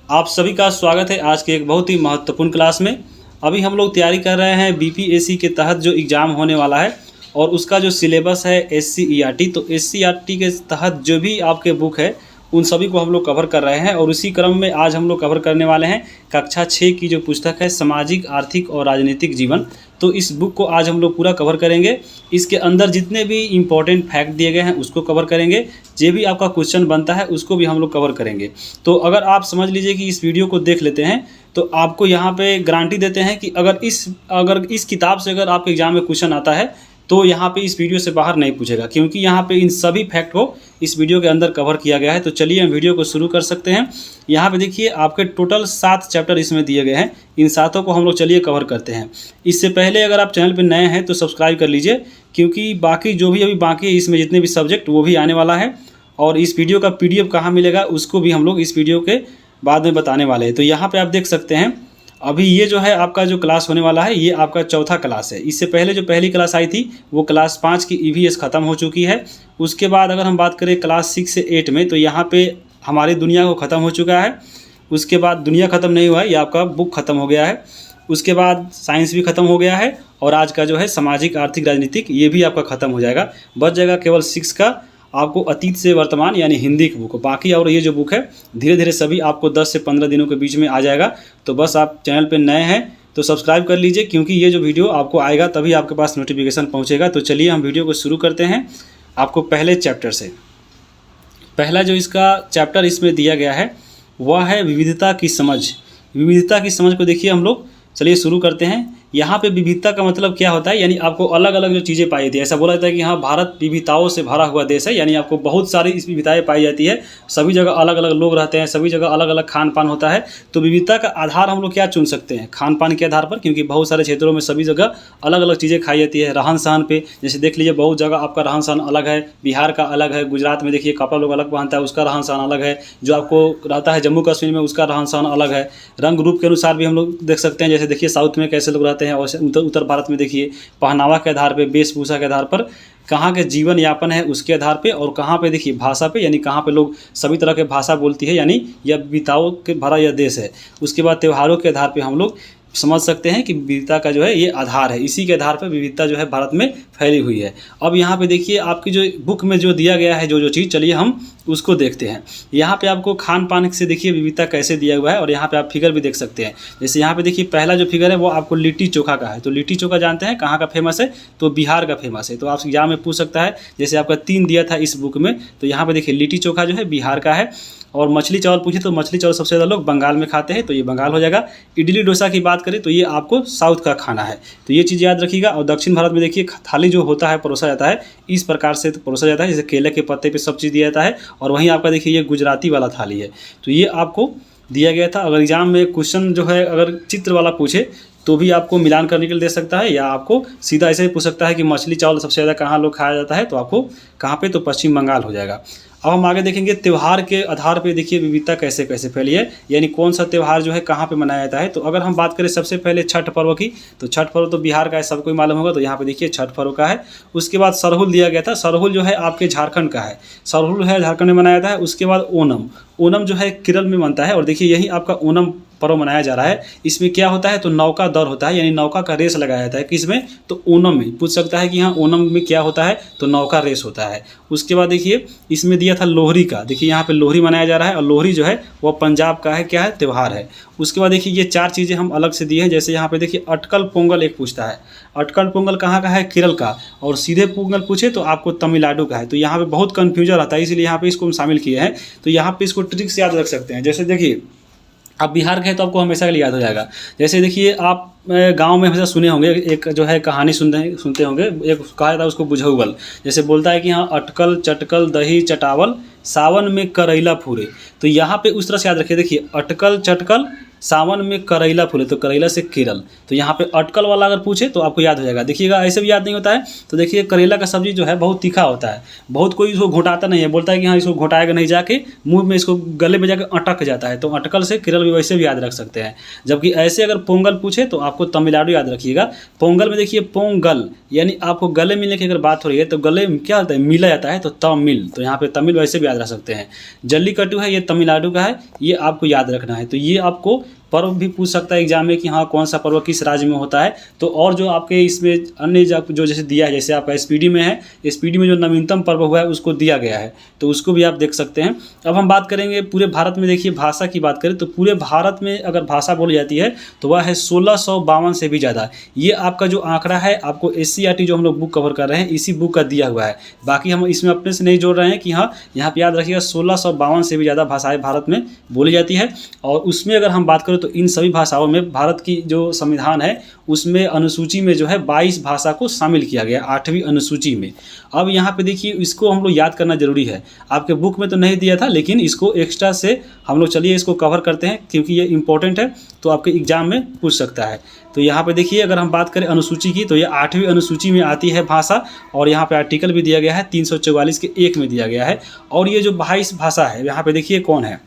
आप सभी का स्वागत है आज के एक बहुत ही महत्वपूर्ण क्लास में। अभी हम लोग तैयारी कर रहे हैं बीपीएससी के तहत जो एग्ज़ाम होने वाला है और उसका जो सिलेबस है SCERT। तो SCERT के तहत जो भी आपके बुक है उन सभी को हम लोग कवर कर रहे हैं और उसी क्रम में आज हम लोग कवर करने वाले हैं कक्षा 6 की जो पुस्तक है सामाजिक, आर्थिक और राजनीतिक जीवन। तो इस बुक को आज हम लोग पूरा कवर करेंगे। इसके अंदर जितने भी इम्पोर्टेंट फैक्ट दिए गए हैं उसको कवर करेंगे, जो भी आपका क्वेश्चन बनता है उसको भी हम लोग कवर करेंगे। तो अगर आप समझ लीजिए कि इस वीडियो को देख लेते हैं तो आपको यहाँ पे गारंटी देते हैं कि अगर इस किताब से अगर आपके एग्जाम में क्वेश्चन आता है तो यहाँ पे इस वीडियो से बाहर नहीं पूछेगा, क्योंकि यहाँ पे इन सभी फैक्ट को इस वीडियो के अंदर कवर किया गया है। तो चलिए हम वीडियो को शुरू कर सकते हैं। यहाँ पे देखिए आपके टोटल 7 चैप्टर इसमें दिए गए हैं। इन 7 को हम लोग चलिए कवर करते हैं। इससे पहले अगर आप चैनल पर नए हैं तो सब्सक्राइब कर लीजिए, क्योंकि बाकी जो भी अभी बाकी है इसमें जितने भी सब्जेक्ट वो भी आने वाला है। और इस वीडियो का PDF कहाँ मिलेगा उसको भी हम लोग इस वीडियो के बाद में बताने वाले हैं। तो यहाँ पर आप देख सकते हैं अभी ये जो है आपका जो क्लास होने वाला है ये आपका चौथा क्लास है। इससे पहले जो पहली क्लास आई थी वो क्लास 5 की EVS ख़त्म हो चुकी है। उसके बाद अगर हम बात करें क्लास 6 से 8 में तो यहाँ पे हमारी दुनिया को ख़त्म हो चुका है। उसके बाद दुनिया ख़त्म नहीं हुआ है, ये आपका बुक ख़त्म हो गया है। उसके बाद साइंस भी ख़त्म हो गया है और आज का जो है सामाजिक, आर्थिक, राजनीतिक ये भी आपका ख़त्म हो जाएगा। बच जाएगा केवल 6 का आपको अतीत से वर्तमान यानी हिंदी की बुक। बाकी और ये जो बुक है धीरे धीरे सभी आपको 10 से 15 दिनों के बीच में आ जाएगा। तो बस आप चैनल पे नए हैं तो सब्सक्राइब कर लीजिए, क्योंकि ये जो वीडियो आपको आएगा तभी आपके पास नोटिफिकेशन पहुंचेगा। तो चलिए हम वीडियो को शुरू करते हैं। आपको पहले चैप्टर से पहला जो इसका चैप्टर इसमें दिया गया है वह है विविधता की समझ। विविधता की समझ को देखिए हम लोग चलिए शुरू करते हैं। यहाँ पे विविधता का मतलब क्या होता है, यानी आपको अलग अलग जो चीज़ें पाई जाती है। ऐसा बोला जाता है कि हाँ भारत विविधताओं से भरा हुआ देश है, यानी आपको बहुत सारी इस विविधताएं पाई जाती है। सभी जगह अलग अलग लोग रहते हैं, सभी जगह अलग अलग खान पान होता है। तो विविधता का आधार हम लोग क्या चुन सकते हैं, खान पान के आधार पर, क्योंकि बहुत सारे क्षेत्रों में सभी जगह अलग अलग चीज़ें खाई जाती है। रहन सहन पे जैसे देख लीजिए बहुत जगह आपका रहन सहन अलग है, बिहार का अलग है, गुजरात में देखिए कपड़ा लोग अलग पहनता है उसका रहन सहन अलग है, जो आपको रहता है जम्मू कश्मीर में उसका रहन सहन अलग है। रंग रूप के अनुसार भी हम लोग देख सकते हैं, जैसे देखिए साउथ में कैसे लोग रहते हैं और उत्तर भारत में देखिए पहनावा के आधार पे, वेशभूषा के आधार पर, कहाँ के जीवन यापन है उसके आधार पे, और कहाँ पे देखिए भाषा पे, यानी कहाँ पे लोग सभी तरह के भाषा बोलती है, यानी यह विविधताओं के भरा यह देश है। उसके बाद त्योहारों के आधार पे हम लोग समझ सकते हैं कि विविधता का जो है ये आधार है, इसी के आधार पर विविधता जो है भारत में फैली हुई है। अब यहाँ पे देखिए आपकी जो बुक में जो दिया गया है जो चीज़, चलिए हम उसको देखते हैं। यहाँ पे आपको खान पान से देखिए विविधता कैसे दिया हुआ है, और यहाँ पे आप फिगर भी देख सकते हैं। जैसे यहाँ पे देखिए पहला जो फिगर है वो आपको लिट्टी चोखा का है। तो लिट्टी चोखा जानते हैं कहाँ का फेमस है, तो बिहार का फेमस है। तो आप यहाँ में पूछ सकता है, जैसे आपका 3 दिया था इस बुक में, तो यहाँ पे देखिए लिट्टी चोखा जो है बिहार का है। और मछली चावल पूछे तो मछली चावल सबसे ज़्यादा लोग बंगाल में खाते हैं, तो ये बंगाल हो जाएगा। इडली डोसा की बात करें तो ये आपको साउथ का खाना है, तो ये चीज़ याद रखिएगा। और दक्षिण भारत में देखिए थाली जो होता है परोसा जाता है इस प्रकार से परोसा जाता है, जैसे केले के पत्ते पे सब चीज़ दिया जाता है। और वहीं आपका देखिए ये गुजराती वाला थाली है, तो ये आपको दिया गया था। अगर एग्जाम में क्वेश्चन जो है अगर चित्र वाला पूछे तो भी आपको मिलान करने के लिए दे सकता है, या आपको सीधा ऐसे ही पूछ सकता है कि मछली चावल सबसे ज़्यादा कहाँ लोग खाया जाता है, तो आपको कहाँ पे, तो पश्चिम बंगाल हो जाएगा। अब हम आगे देखेंगे त्यौहार के आधार पे देखिए विविधता कैसे कैसे फैली है, यानी कौन सा त्यौहार जो है कहाँ पे मनाया जाता है। तो अगर हम बात करें सबसे पहले छठ पर्व की, तो छठ पर्व तो बिहार का है, सबको ही मालूम होगा। तो यहाँ पे देखिए छठ पर्व का है। उसके बाद सरहुल दिया गया था, सरहुल जो है आपके झारखंड का है, सरहुल है झारखंड में मनाया जाता है। उसके बाद ओणम, ओणम जो है केरल में बनता है, और देखिए यही आपका ओणम पर्व मनाया जा रहा है। इसमें क्या होता है, तो नौका दौड़ होता है, यानी नौका का रेस लगाया जाता है। किसमें, तो ओणम में। पूछ सकता है कि हाँ ओणम में क्या होता है, तो नौका रेस होता है। उसके बाद देखिए इसमें दिया था लोहरी का, देखिए यहाँ पे लोहरी मनाया जा रहा है, और लोहरी जो है वह पंजाब का है, क्या है, त्यौहार है। उसके बाद देखिए ये 4 चीज़ें हम अलग से दिए हैं। जैसे यहाँ पे देखिए अटकल पोंगल एक पूछता है, अटकल पोंगल कहाँ का है, केरल का। और सीधे पोंगल पूछे तो आपको तमिलनाडु का है। तो यहाँ पे बहुत कन्फ्यूजन रहता है, इसलिए यहाँ पे इसको हम शामिल किए हैं। तो यहाँ पे इसको ट्रिक से याद रख सकते हैं। जैसे देखिए आप बिहार के हैं तो आपको हमेशा के लिए याद हो जाएगा। जैसे देखिए आप गांव में हमेशा सुने होंगे, एक जो है कहानी सुनते होंगे, एक कहा जाता है उसको बुझौल। जैसे बोलता है कि हाँ अटकल चटकल दही चटावल सावन में करैला फूरे। तो यहाँ पे उस तरह से याद रखिए, देखिए अटकल चटकल सावन में करैला फूले, तो करैला से केरल। तो यहाँ पे अटकल वाला अगर पूछे तो आपको याद हो जाएगा। देखिएगा ऐसे भी याद नहीं होता है। तो देखिए करेला का सब्जी जो है बहुत तीखा होता है, बहुत कोई इसको घोटाता नहीं है, बोलता है कि हाँ इसको घोटाएगा नहीं, जाके मुंह में इसको गले में जाके अटक जाता है। तो अटकल से केरल भी वैसे भी याद रख सकते हैं। जबकि ऐसे अगर पोंगल पूछे तो आपको तमिलनाडु याद रखिएगा। पोंगल में देखिए पोंगल यानी आपको गले मिलने की अगर बात हो रही है तो गले में क्या होता है, मिला जाता है, तो तमिल। तो यहाँ पे तमिल वैसे भी याद रख सकते हैं। जल्लीकट्टू है, ये तमिलनाडु का है, ये आपको याद रखना है। तो ये आपको पर्व भी पूछ सकता है एग्जाम में कि हाँ कौन सा पर्व किस राज्य में होता है। तो और जो आपके इसमें अन्य जो जैसे दिया है, जैसे आपका एसपीडी में है, एसपीडी में जो नवीनतम पर्व हुआ है उसको दिया गया है, तो उसको भी आप देख सकते हैं। अब हम बात करेंगे पूरे भारत में। देखिए भाषा की बात करें तो पूरे भारत में अगर भाषा बोली जाती है तो वह है 1652 से भी ज़्यादा। ये आपका जो आंकड़ा है आपको SCERT जो हम लोग बुक कवर कर रहे हैं इसी बुक का दिया हुआ है। बाकी हम इसमें अपने से नहीं जोड़ रहे हैं कि हाँ यहाँ पर याद रखिएगा 1652 से भी ज़्यादा भाषाएँ भारत में बोली जाती है। और उसमें अगर हम बात करें तो इन सभी भाषाओं में भारत की जो संविधान है उसमें अनुसूची में जो है 22 भाषा को शामिल किया गया 8वीं अनुसूची में। अब यहाँ पे देखिए इसको हम लोग याद करना जरूरी है। आपके बुक में तो नहीं दिया था लेकिन इसको एक्स्ट्रा से हम लोग चलिए इसको कवर करते हैं क्योंकि ये इंपॉर्टेंट है, तो आपके एग्जाम में पूछ सकता है। तो यहाँ पे देखिए अगर हम बात करें अनुसूची की तो ये 8वीं अनुसूची में आती है भाषा, और यहाँ पे आर्टिकल भी दिया गया है 344 के 1 में दिया गया है। और ये जो 22 भाषा है यहाँ पे देखिए कौन है,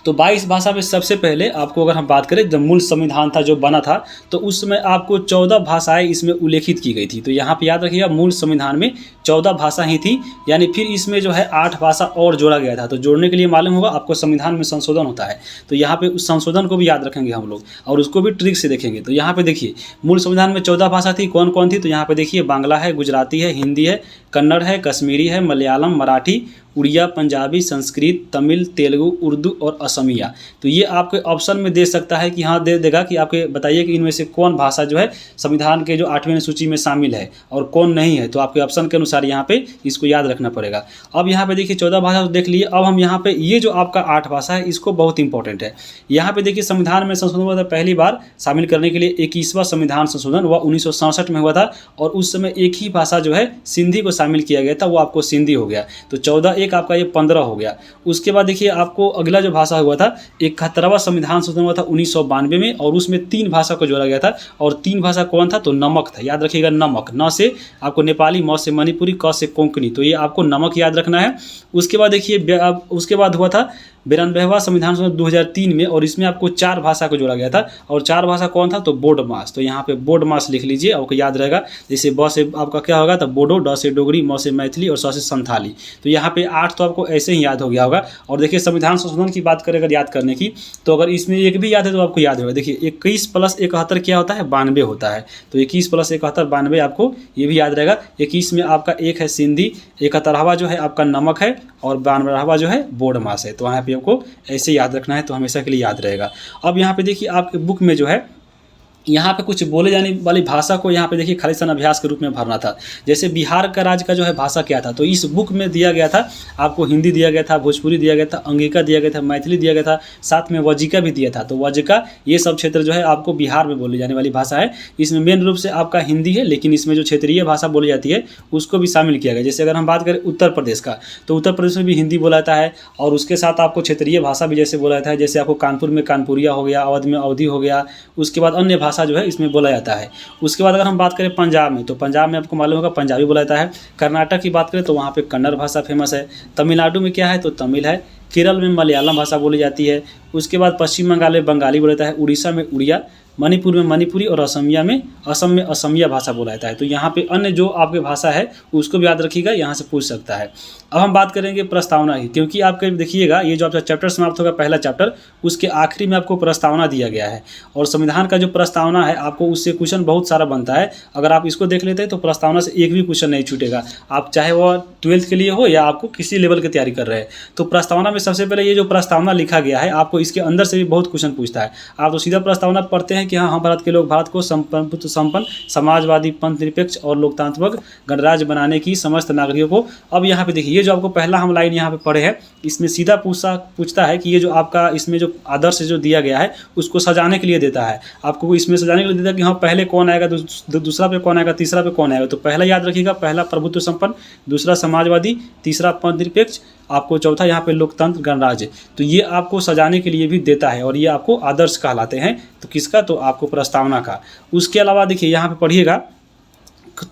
तो 22 भाषा में सबसे पहले आपको अगर हम बात करें जब मूल संविधान था जो बना था तो उस समय आपको 14 भाषाएं इसमें उल्लेखित की गई थी। तो यहाँ पे याद रखिएगा मूल संविधान में 14 भाषा ही थी, यानी फिर इसमें जो है 8 भाषा और जोड़ा गया था। तो जोड़ने के लिए मालूम होगा आपको संविधान में संशोधन होता है, तो यहाँ पे उस संशोधन को भी याद रखेंगे हम लोग और उसको भी ट्रिक से देखेंगे। तो यहाँ पे देखिए मूल संविधान में 14 भाषा थी, कौन कौन थी, तो यहाँ पे देखिए बांग्ला है, गुजराती है, हिंदी है, कन्नड़ है, कश्मीरी है, मलयालम, मराठी, उड़िया, पंजाबी, संस्कृत, तमिल, तेलुगु, उर्दू और असमिया। तो ये आपके ऑप्शन में दे सकता है कि हाँ दे देगा कि आपके बताइए कि इनमें से कौन भाषा जो है संविधान के जो 8वीं अनुसूची में शामिल है और कौन नहीं है। तो आपके ऑप्शन के अनुसार यहाँ पे इसको याद रखना पड़ेगा। अब यहाँ पे देखिए 14 भाषा तो देख लिए। अब हम यहाँ पे ये जो आपका 8 भाषा है इसको बहुत इंपॉर्टेंट है। यहाँ पे देखिए संविधान में संशोधन हुआ था पहली बार शामिल करने के लिए 21वां संविधान संशोधन वह 1967 में हुआ था, और उस समय एक ही भाषा जो है सिंधी को शामिल किया गया था, वो आपको सिंधी हो गया। तो 14 एक आपका ये 15 हो गया। उसके बाद देखिए आपको अगला जो भाषा हुआ था 71वां संविधान संशोधन हुआ था 1992 में, और उसमें 3 भाषा को जोड़ा गया था। और 3 भाषा कौन था, तो नमक था, याद रखिएगा नमक। न से आपको नेपाली, म से मणिपुरी, क से कोंकणी, तो ये आपको नमक याद रखना है। उसके बाद देखिए उसके बाद हुआ था 92वां संविधान संशोधन 2003 में, और इसमें आपको 4 भाषा को जोड़ा गया था। और 4 भाषा कौन था, तो बोडमास। तो यहाँ पे बोडमास लिख लीजिए, आपको याद रहेगा। जैसे ब से आपका क्या होगा, तो बोडो, ड से डोगरी, म से मैथिली और स से संथाली। तो यहाँ पे 8 तो आपको ऐसे ही याद हो गया होगा। और देखिए संविधान संशोधन की बात करें अगर याद करने की, तो अगर इसमें एक भी याद है तो आपको याद होगा। देखिए 21 + 71 क्या होता है, 92 होता है। तो 21 + 71 92, आपको ये भी याद रहेगा। 21 में आपका 1 है सिंधी, 71वां जो है आपका नमक है, और 92वां जो है बोडमास है। तो यहाँ पे आपको ऐसे याद रखना है, तो हमेशा के लिए याद रहेगा। अब यहाँ पे देखिए आपके बुक में जो है यहाँ पे कुछ बोले जाने वाली भाषा को यहाँ पे देखिए खालिस्तान अभ्यास के रूप में भरना था। जैसे बिहार का राज्य का जो है भाषा क्या था, तो इस बुक में दिया गया था आपको हिंदी दिया गया था, भोजपुरी दिया गया था, अंगिका दिया गया था, मैथिली दिया गया था, साथ में वजिका भी दिया था। तो वजिका ये सब क्षेत्र जो है आपको बिहार में बोली जाने वाली भाषा है। इसमें मेन रूप से आपका हिंदी है, लेकिन इसमें जो क्षेत्रीय भाषा बोली जाती है उसको भी शामिल किया गया। जैसे अगर हम बात करें उत्तर प्रदेश का, तो उत्तर प्रदेश में भी हिंदी बोला जाता है, और उसके साथ आपको क्षेत्रीय भाषा भी जैसे बोला जाता है। जैसे आपको कानपुर में कानपुरिया हो गया, अवध में अवधी हो गया, उसके बाद अन्य भाषा जो है इसमें बोला जाता है। उसके बाद अगर हम बात करें पंजाब में, तो पंजाब में आपको मालूम होगा पंजाबी बोला जाता है। कर्नाटक की बात करें तो वहाँ पे कन्नड़ भाषा फेमस है। तमिलनाडु में क्या है, तो तमिल है। केरल में मलयालम भाषा बोली जाती है। उसके बाद पश्चिम बंगाल में बंगाली बोला जाता है। उड़ीसा में उड़िया, मणिपुर में मणिपुरी, और असम में असमिया भाषा बोला जाता है। तो यहाँ पे अन्य जो आपके भाषा है उसको भी याद रखिएगा, यहाँ से पूछ सकता है। अब हम बात करेंगे प्रस्तावना की, क्योंकि आपके देखिएगा ये जो आपका चैप्टर समाप्त होगा पहला चैप्टर, उसके आखिरी में आपको प्रस्तावना दिया गया है। और संविधान का जो प्रस्तावना है आपको उससे क्वेश्चन बहुत सारा बनता है। अगर आप इसको देख लेते हैं तो प्रस्तावना से एक भी क्वेश्चन नहीं छूटेगा, आप चाहे वो 12th के लिए हो या आपको किसी लेवल की तैयारी कर रहे हैं। तो प्रस्तावना में सबसे पहले ये जो प्रस्तावना लिखा गया है आपको इसके अंदर से भी बहुत क्वेश्चन पूछता है। आप तो सीधा प्रस्तावना पढ़ते हैं कि हाँ हम भारत के लोग भारत को संपन्न, समाजवादी, पंथ निरपेक्ष और लोकतांत्रिक गणराज्य बनाने की समस्त नागरिकों को। अब यहाँ पे देखिए ये जो आपको पहला हम लाइन यहाँ पे पढ़े हैं, इसमें सीधा पूछता है कि ये जो आपका इसमें जो आदर्श जो दिया गया है उसको सजाने के लिए देता है। आपको इसमें सजाने के लिए देता है कि हाँ पहले कौन आएगा, दूसरा पे कौन आएगा, तीसरा पे कौन आएगा। तो पहला याद रखिएगा, पहला प्रभुत्व संपन्न, दूसरा समाजवादी, तीसरा पंथ निरपेक्ष आपको चौथा यहाँ पे लोकतंत्र गणराज्य, तो ये आपको सजाने के लिए भी देता है और ये आपको आदर्श कहलाते हैं। तो किसका, तो आपको प्रस्तावना का। उसके अलावा देखिए यहाँ पे पढ़िएगा,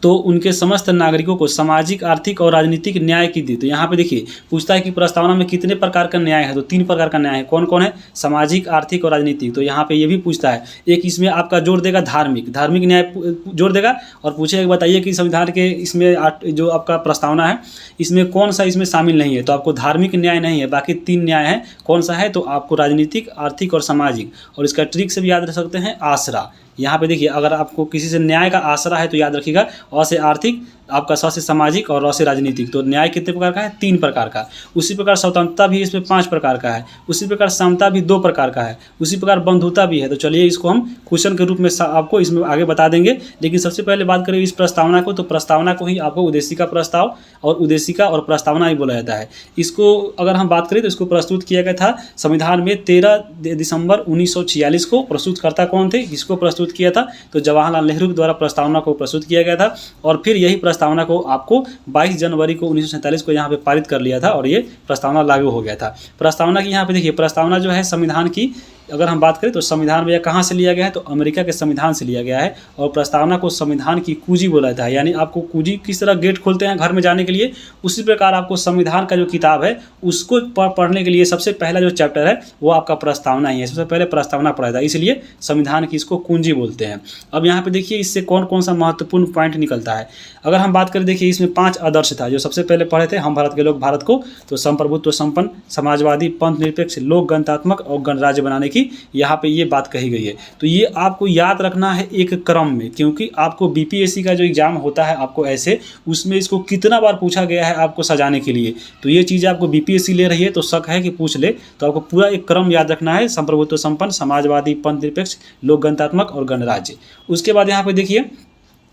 तो उनके समस्त नागरिकों को सामाजिक, आर्थिक और राजनीतिक न्याय की दी। तो यहाँ पे देखिए पूछता है कि प्रस्तावना में कितने प्रकार का न्याय है, तो 3 प्रकार का न्याय है। कौन कौन है, सामाजिक, आर्थिक और राजनीतिक। तो यहाँ पे ये भी पूछता है, एक इसमें आपका जोड़ देगा धार्मिक न्याय जोड़ देगा, और पूछेगा बताइए कि संविधान के इसमें जो आपका प्रस्तावना है इसमें कौन सा इसमें शामिल नहीं है, तो आपको धार्मिक न्याय नहीं है, बाकी 3 न्याय है। कौन सा है, तो आपको राजनीतिक, आर्थिक और सामाजिक। और इसका ट्रिक से भी याद रख सकते हैं, आसरा। यहाँ पे देखिए अगर आपको किसी से न्याय का आसरा है तो याद रखिएगा, अ से आर्थिक, आपका स से सामाजिक और र से राजनीतिक। तो न्याय कितने प्रकार का है, 3 प्रकार का। उसी प्रकार स्वतंत्रता भी इसमें 5 प्रकार का है। उसी प्रकार समता भी 2 प्रकार का है। उसी प्रकार बंधुता भी है। तो चलिए इसको हम क्वेश्चन के रूप में आपको इसमें आगे बता देंगे। लेकिन सबसे पहले बात करें इस प्रस्तावना को, तो प्रस्तावना को ही आपको उद्देशिका प्रस्ताव और उद्देशिका और प्रस्तावना ही बोला जाता है। इसको अगर हम बात करें तो इसको प्रस्तुत किया गया था संविधान में 13 दिसंबर 1946 को। प्रस्तुतकर्ता कौन थे, इसको प्रस्तुत किया था, तो जवाहरलाल नेहरू के द्वारा प्रस्तावना को प्रस्तुत किया गया था। और फिर यही प्रस्तावना को आपको 22 जनवरी को 1947 को यहाँ पे पारित कर लिया था और ये प्रस्तावना लागू हो गया था। प्रस्तावना की यहाँ पे देखिए, प्रस्तावना जो है संविधान की अगर हम बात करें तो संविधान में कहाँ से लिया गया है, तो अमेरिका के संविधान से लिया गया है। और प्रस्तावना को संविधान की कुंजी बोला जाता है। यानी आपको कुंजी किस तरह गेट खोलते हैं घर में जाने के लिए, उसी प्रकार आपको संविधान का जो किताब है उसको पढ़ने के लिए सबसे पहला जो चैप्टर है वो आपका प्रस्तावना ही है। सबसे पहले प्रस्तावना पढ़ा था, इसलिए संविधान की इसको कुंजी बोलते हैं। अब यहाँ पे देखिए इससे कौन कौन सा महत्वपूर्ण पॉइंट निकलता है। अगर हम बात करें, देखिए इसमें 5 आदर्श था जो सबसे पहले पढ़े थे हम भारत के लोग भारत को, तो संप्रभुत्व संपन्न, समाजवादी, पंथ निरपेक्ष, लोक गणतात्मक और गणराज्य बनाने की यहाँ पे ये बात कही गई है। तो ये आपको याद रखना है एक क्रम में, क्योंकि आपको बीपीएससी का जो एग्जाम होता है आपको ऐसे, उसमें इसको कितना बार पूछा गया है आपको सजाने के लिए। तो ये चीज़ आपको बीपीएससी ले रही है तो शक है कि पूछ ले, तो आपको पूरा एक क्रम याद रखना है, संप्रभुत्व संपन्न, समाजवादी, पंथ निरपेक्ष, लोक गणतात्मक और गणराज्य। उसके बाद यहाँ पे देखिए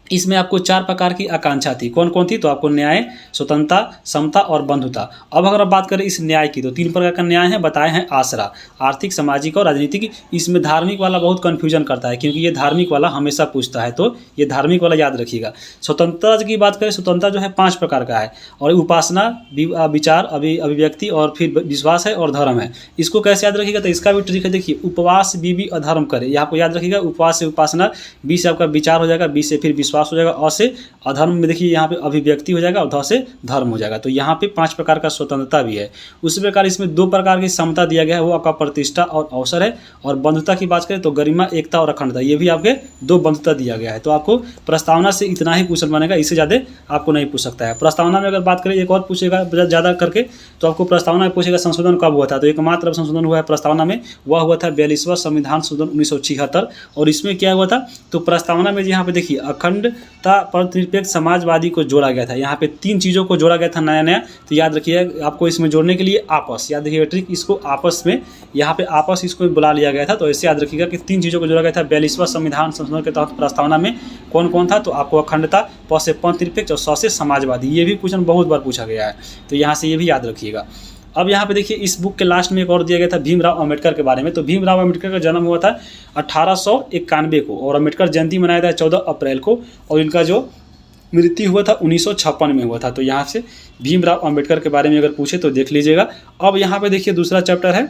इसमें आपको 4 प्रकार की आकांक्षा थी। कौन कौन थी, तो आपको न्याय, स्वतंत्रता, समता और बंधुता। अब अगर आप बात करें इस न्याय की, तो 3 प्रकार का न्याय है बताए हैं, आसरा, आर्थिक, सामाजिक और राजनीतिक। इसमें धार्मिक वाला बहुत कन्फ्यूजन करता है, क्योंकि ये धार्मिक वाला हमेशा पूछता है, तो ये धार्मिक वाला याद रखिएगा। स्वतंत्रता की बात करें, स्वतंत्रता जो है 5 प्रकार का है, और उपासना, विचार, अभिव्यक्ति और फिर विश्वास है और धर्म है। इसको कैसे याद रखिएगा, तो इसका भी ट्रिक है। देखिए उपवास बीबी अधर्म करे, यहाँ आपको याद रखिएगा, उपवास से उपासना, 20 से आपका विचार हो जाएगा, 20 से फिर विश्वास हो जाएगा, अ से अधर्म में देखिए यहाँ पे अभिव्यक्ति हो जाएगा और ध से धर्म हो जाएगा। तो यहाँ पे 5 प्रकार का स्वतंत्रता भी है। उसी प्रकार इसमें 2 प्रकार की समता दिया गया है, वो आपका प्रतिष्ठा और अवसर है। और बंधुता की बात करें तो गरिमा, एकता और अखंडता, ये भी आपके 2 बंधुता दिया गया है। तो आपको प्रस्तावना से इतना ही क्वेश्चन बनेगा, इससे ज़्यादा आपको नहीं पूछ सकता है। प्रस्तावना में अगर बात करें एक और पूछेगा ज़्यादा करके, तो आपको प्रस्तावना में पूछेगा संशोधन कब हुआ था। तो एकमात्र संशोधन हुआ है प्रस्तावना में, वह हुआ था 42वां संविधान संशोधन 1976। और इसमें क्या हुआ था, तो प्रस्तावना में यहाँ पे देखिए अखंडता, निरपेक्ष, समाजवादी को जोड़ा गया था। यहाँ पे 3 चीज़ों को जोड़ा गया था नया नया। तो याद रखिए आपको इसमें जोड़ने के लिए आपस, याद रखिएगा ट्रिक, इसको आपस में यहाँ पे आपस इसको बुला लिया गया था। तो ऐसे याद रखिएगा कि 3 चीज़ों को जोड़ा गया था 42वां संविधान संशोधन के तहत। प्रस्तावना में कौन कौन था, तो आपको अखंडता, प से पंथ निरपेक्ष और स से समाजवादी। ये भी क्वेश्चन बहुत बार पूछा गया है, तो यहाँ से ये भी याद रखिएगा। अब यहाँ पे देखिए इस बुक के लास्ट में एक और दिया गया था भीमराव अम्बेडकर के बारे में। तो भीमराव अम्बेडकर का जन्म हुआ था 1891 को, और अम्बेडकर जयंती मनाया था 14 अप्रैल को, और इनका जो मृत्यु हुआ था 1956 में हुआ था। तो यहाँ से भीमराव अम्बेडकर के बारे में अगर पूछे तो देख लीजिएगा। अब यहाँ पे देखिए दूसरा चैप्टर है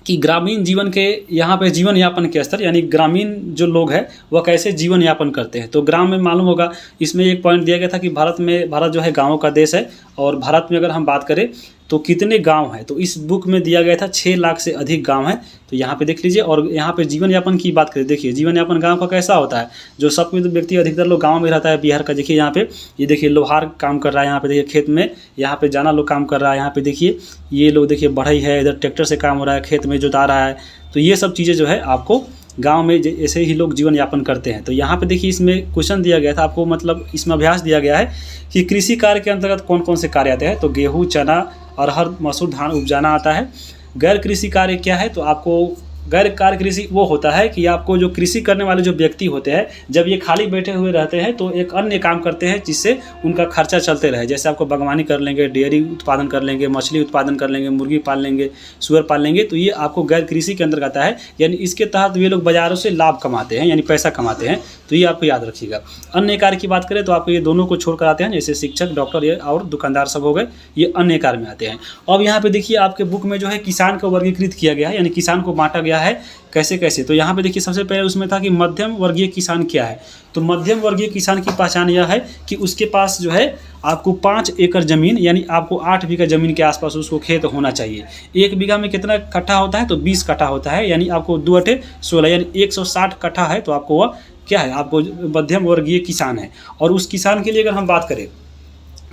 कि ग्रामीण जीवन के, यहाँ पे जीवन यापन के स्तर, यानी ग्रामीण जो लोग हैं वह कैसे जीवन यापन करते हैं। तो ग्राम में मालूम होगा, इसमें एक पॉइंट दिया गया था कि भारत जो है गाँवों का देश है, और भारत में अगर हम बात करें तो कितने गांव हैं, तो इस बुक में दिया गया था 6 लाख से अधिक गांव हैं। तो यहाँ पे देख लीजिए। और यहाँ पे जीवन यापन की बात करें, देखिए जीवन यापन गांव का कैसा होता है, जो सब व्यक्ति अधिकतर लोग गांव में रहता है बिहार का। देखिए यहाँ पे ये देखिए लोहार काम कर रहा है, यहाँ पे देखिए खेत में, यहाँ पे जाना लोग काम कर रहा है, यहाँ पे देखिए ये लोग देखिए बढ़ई है, इधर ट्रैक्टर से काम हो रहा है, खेत में जोता रहा है। तो ये सब चीज़ें जो है आपको गांव में ऐसे ही लोग जीवन यापन करते हैं। तो यहाँ पे देखिए इसमें क्वेश्चन दिया गया था आपको, मतलब इसमें अभ्यास दिया गया है कि कृषि कार्य के अंतर्गत कौन कौन से कार्य आते हैं। तो गेहूँ, चना, अरहर, मसूर, धान उपजाना आता है। गैर कृषि कार्य क्या है, तो आपको गैर कार्य कृषि वो होता है कि आपको जो कृषि करने वाले जो व्यक्ति होते हैं, जब ये खाली बैठे हुए रहते हैं तो एक अन्य काम करते हैं जिससे उनका खर्चा चलते रहे। जैसे आपको बागवानी कर लेंगे, डेयरी उत्पादन कर लेंगे, मछली उत्पादन कर लेंगे, मुर्गी पाल लेंगे, सुअर पाल लेंगे, तो ये आपको गैर कृषि के अंतर्गत आता है। यानी इसके तहत ये लोग बाज़ारों से लाभ कमाते हैं, यानी पैसा कमाते हैं। तो ये आपको याद रखिएगा। अन्य कार्य की बात करें तो आपको ये दोनों को छोड़कर आते हैं, जैसे शिक्षक, डॉक्टर ये और दुकानदार सब हो गए, ये अन्य कार्य में आते हैं। अब यहाँ पे देखिए आपके बुक में जो है किसान को वर्गीकृत किया गया है, यानी किसान को बांटा गया है कैसे कैसे। तो यहाँ पे देखिए सबसे पहले उसमें था कि मध्यम वर्गीय किसान क्या है। तो मध्यम वर्गीय किसान की पहचान यह है कि उसके पास जो है आपको 5 एकड़ ज़मीन, यानी आपको 8 बीघा ज़मीन के आसपास उसको खेत होना चाहिए। 1 बीघा में कितना कट्ठा होता है, तो 20 कट्ठा होता है, यानी आपको 2 अठे 16, यानी 160 कट्ठा है, तो आपको वह क्या है, आपको मध्यम वर्गीय किसान है। और उस किसान के लिए अगर हम बात करें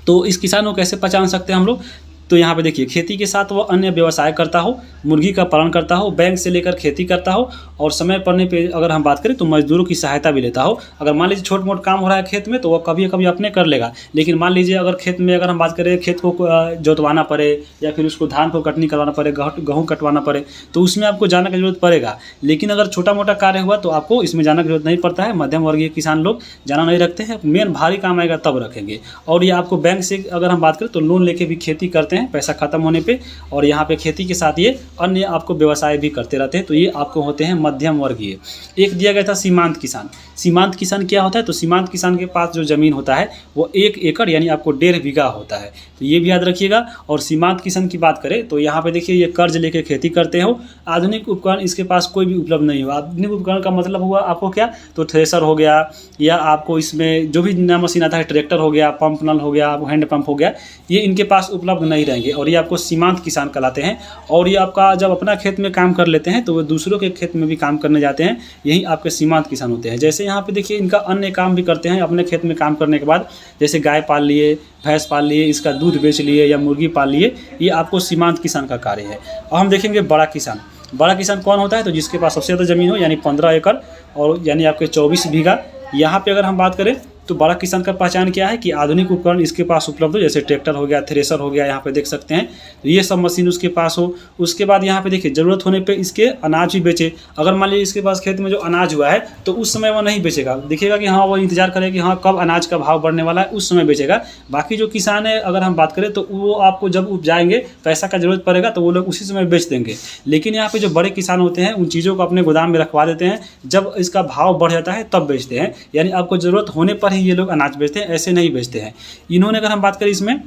तो इस किसान को कैसे पहचान सकते हैं हम लोग, तो यहाँ पे देखिए खेती के साथ वो अन्य व्यवसाय करता हो, मुर्गी का पालन करता हो, बैंक से लेकर खेती करता हो, और समय पड़ने पे अगर हम बात करें तो मजदूरों की सहायता भी लेता हो। अगर मान लीजिए छोट मोट काम हो रहा है खेत में तो वो कभी कभी अपने कर लेगा, लेकिन मान लीजिए अगर खेत में अगर हम बात करें खेत को जोतवाना पड़े या फिर उसको धान को कटनी करवाना पड़े, गेहूँ कटवाना पड़े, तो उसमें आपको जाने की जरूरत पड़ेगा। लेकिन अगर छोटा मोटा कार्य हुआ तो आपको इसमें जाने की जरूरत नहीं पड़ता है। मध्यम वर्गीय किसान लोग जाना नहीं रखते हैं, मेन भारी काम आएगा तब रखेंगे। और ये आपको बैंक से अगर हम बात करें तो लोन लेके भी खेती करते हैं पैसा खत्म होने पे, और यहाँ पे खेती के साथ ये अन्य आपको व्यवसाय भी करते रहते हैं। तो ये आपको होते हैं मध्यम वर्गीय। एक दिया गया था सीमांत किसान। सीमांत किसान क्या होता है, तो सीमांत किसान के पास जो ज़मीन होता है वो 1 एकड़ यानी आपको 1.5 बीघा होता है, तो ये भी याद रखिएगा। और सीमांत किसान की बात करें तो यहाँ पे देखिए ये कर्ज लेके खेती करते हो। आधुनिक उपकरण इसके पास कोई भी उपलब्ध नहीं हुआ। आधुनिक उपकरण का मतलब हुआ आपको क्या, तो थ्रेसर हो गया, या आपको इसमें जो भी नया मशीन आता है, ट्रैक्टर हो गया, पंप नल हो गया, हैंड पंप हो गया, ये इनके पास उपलब्ध नहीं रहेंगे, और ये आपको सीमांत किसान कहलाते हैं। और ये आपका जब अपना खेत में काम कर लेते हैं तो वो दूसरों के खेत में भी काम करने जाते हैं, यही आपके सीमांत किसान होते हैं। जैसे यहाँ पे देखिए इनका अन्य काम भी करते हैं अपने खेत में काम करने के बाद, जैसे गाय पाल लिए, भैंस पाल लिए, इसका दूध बेच लिए, या मुर्गी पाल लिए, ये आपको सीमांत किसान का कार्य है। और हम देखेंगे बड़ा किसान। बड़ा किसान कौन होता है, तो जिसके पास सबसे ज़्यादा ज़मीन हो, यानी 15 एकड़ और यानी आपके 24 बीघा। यहाँ पे अगर हम बात करें तो बड़ा किसान का पहचान क्या है कि आधुनिक उपकरण इसके पास उपलब्ध हो, जैसे ट्रैक्टर हो गया, थ्रेसर हो गया, यहाँ पे देख सकते हैं, तो ये सब मशीन उसके पास हो। उसके बाद यहाँ पे देखिए ज़रूरत होने पे इसके अनाज भी बेचे। अगर मान लीजिए इसके पास खेत में जो अनाज हुआ है तो उस समय वो नहीं बेचेगा, देखिएगा कि हाँ वो इंतजार करेगा कि हाँ कब अनाज का भाव बढ़ने वाला है, उस समय बेचेगा। बाकी जो किसान है अगर हम बात करें तो वो आपको जब उपजाएंगे, पैसा का जरूरत पड़ेगा तो वो लोग उसी समय बेच देंगे। लेकिन यहाँ पे जो बड़े किसान होते हैं उन चीज़ों को अपने गोदाम में रखवा देते हैं, जब इसका भाव बढ़ जाता है तब बेचते हैं, यानी आपको ज़रूरत होने पर ही ये लोग अनाज बेचते हैं, ऐसे नहीं बेचते हैं। इन्होंने अगर हम बात करें इसमें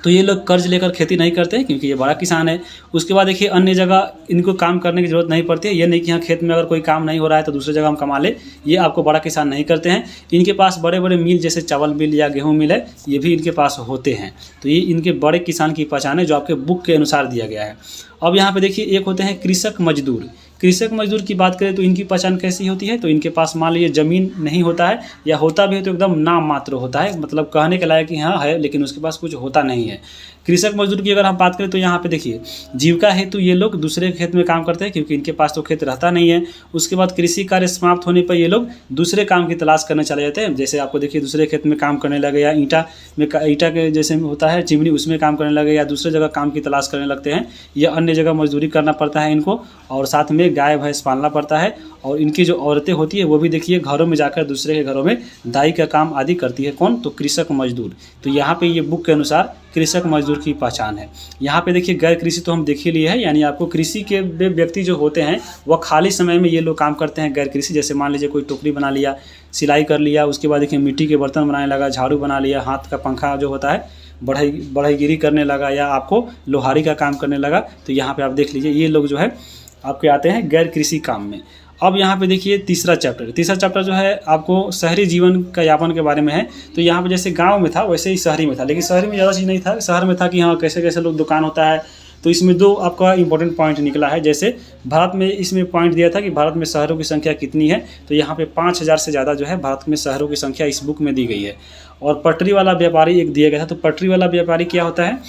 तो ये लोग कर्ज लेकर खेती नहीं करते हैं, क्योंकि ये बड़ा किसान है। उसके बाद देखिए अन्य जगह इनको काम करने की ज़रूरत नहीं पड़ती है। ये नहीं कि यहाँ खेत में अगर कोई काम नहीं हो रहा है तो दूसरी जगह हम कमा ले, ये आपको बड़ा किसान नहीं करते हैं। इनके पास बड़े बड़े मिल जैसे चावल मिल या गेहूँ मिल है, ये भी इनके पास होते हैं। तो ये इनके बड़े किसान की पहचान है जो आपके बुक के अनुसार दिया गया है। अब यहाँ पे देखिए एक होते हैं कृषक मजदूर। कृषक मजदूर की बात करें तो इनकी पहचान कैसी होती है, तो इनके पास मान लीजिए ज़मीन नहीं होता है, या होता भी है तो एकदम नाम मात्र होता है, मतलब कहने के लायक कि हाँ है लेकिन उसके पास कुछ होता नहीं है। कृषक मजदूर की अगर हम बात करें तो यहाँ पे देखिए जीविका हेतु ये लोग दूसरे खेत में काम करते हैं, क्योंकि इनके पास तो खेत रहता नहीं है। उसके बाद कृषि कार्य समाप्त होने पर ये लोग दूसरे काम की तलाश करने चले जाते हैं। जैसे आपको देखिए दूसरे खेत में काम करने लगे, या ईंटा के जैसे होता है चिमनी, उसमें काम करने लगे, या दूसरे जगह काम की तलाश करने लगते हैं, या अन्य जगह मजदूरी करना पड़ता है इनको, और साथ में गाय भैंस पालना पड़ता है। और इनकी जो औरतें होती है वो भी देखिए घरों में जाकर दूसरे के घरों में दाई का काम आदि करती है। कौन, तो कृषक मजदूर। तो यहाँ पे ये बुक के अनुसार कृषक मजदूर की पहचान है। यहाँ पे देखिए गैर कृषि तो हम देख ही लिए है, यानी आपको कृषि के व्यक्ति जो होते हैं वह खाली समय में ये लोग काम करते हैं गैर कृषि। जैसे मान लीजिए कोई टोकरी बना लिया, सिलाई कर लिया, उसके बाद देखिए मिट्टी के बर्तन बनाने लगा, झाड़ू बना लिया, हाथ का पंखा जो होता है बढ़ईगिरी करने लगा, या आपको लोहारी का काम करने लगा। तो यहाँ पे आप देख लीजिए ये लोग जो है आपके आते हैं गैर कृषि काम में। अब यहाँ पे देखिए तीसरा चैप्टर जो है आपको शहरी जीवन का यापन के बारे में है। तो यहाँ पे जैसे गांव में था वैसे ही शहरी में था, लेकिन शहरी में ज़्यादा चीज़ नहीं था। शहर में था कि हाँ कैसे कैसे लोग दुकान होता है। तो इसमें 2 आपका इंपॉर्टेंट पॉइंट निकला है। जैसे भारत में इसमें पॉइंट दिया था कि भारत में शहरों की संख्या कितनी है, तो यहाँ पे 5000 से ज़्यादा जो है भारत में शहरों की संख्या इस बुक में दी गई है। और पटरी वाला व्यापारी एक दिया गया था। तो पटरी वाला व्यापारी क्या होता है,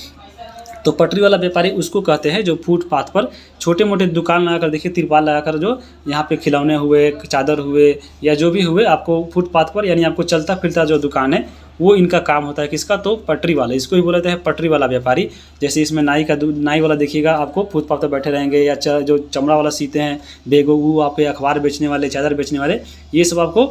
तो पटरी वाला व्यापारी उसको कहते हैं जो फुटपाथ पर छोटे मोटे दुकान लगाकर, देखिए तिरपाल लगाकर, जो यहाँ पे खिलौने हुए, चादर हुए, या जो भी हुए आपको फुटपाथ पर, यानी आपको चलता फिरता जो दुकान है वो इनका काम होता है। किसका? तो पटरी वाला, इसको ही बोलते हैं पटरी वाला व्यापारी। जैसे इसमें नाई वाला देखिएगा आपको फुटपाथ पर बैठे रहेंगे, या जो चमड़ा वाला सीते हैं बेगो, वो आपके अखबार बेचने वाले, चादर बेचने वाले, ये सब आपको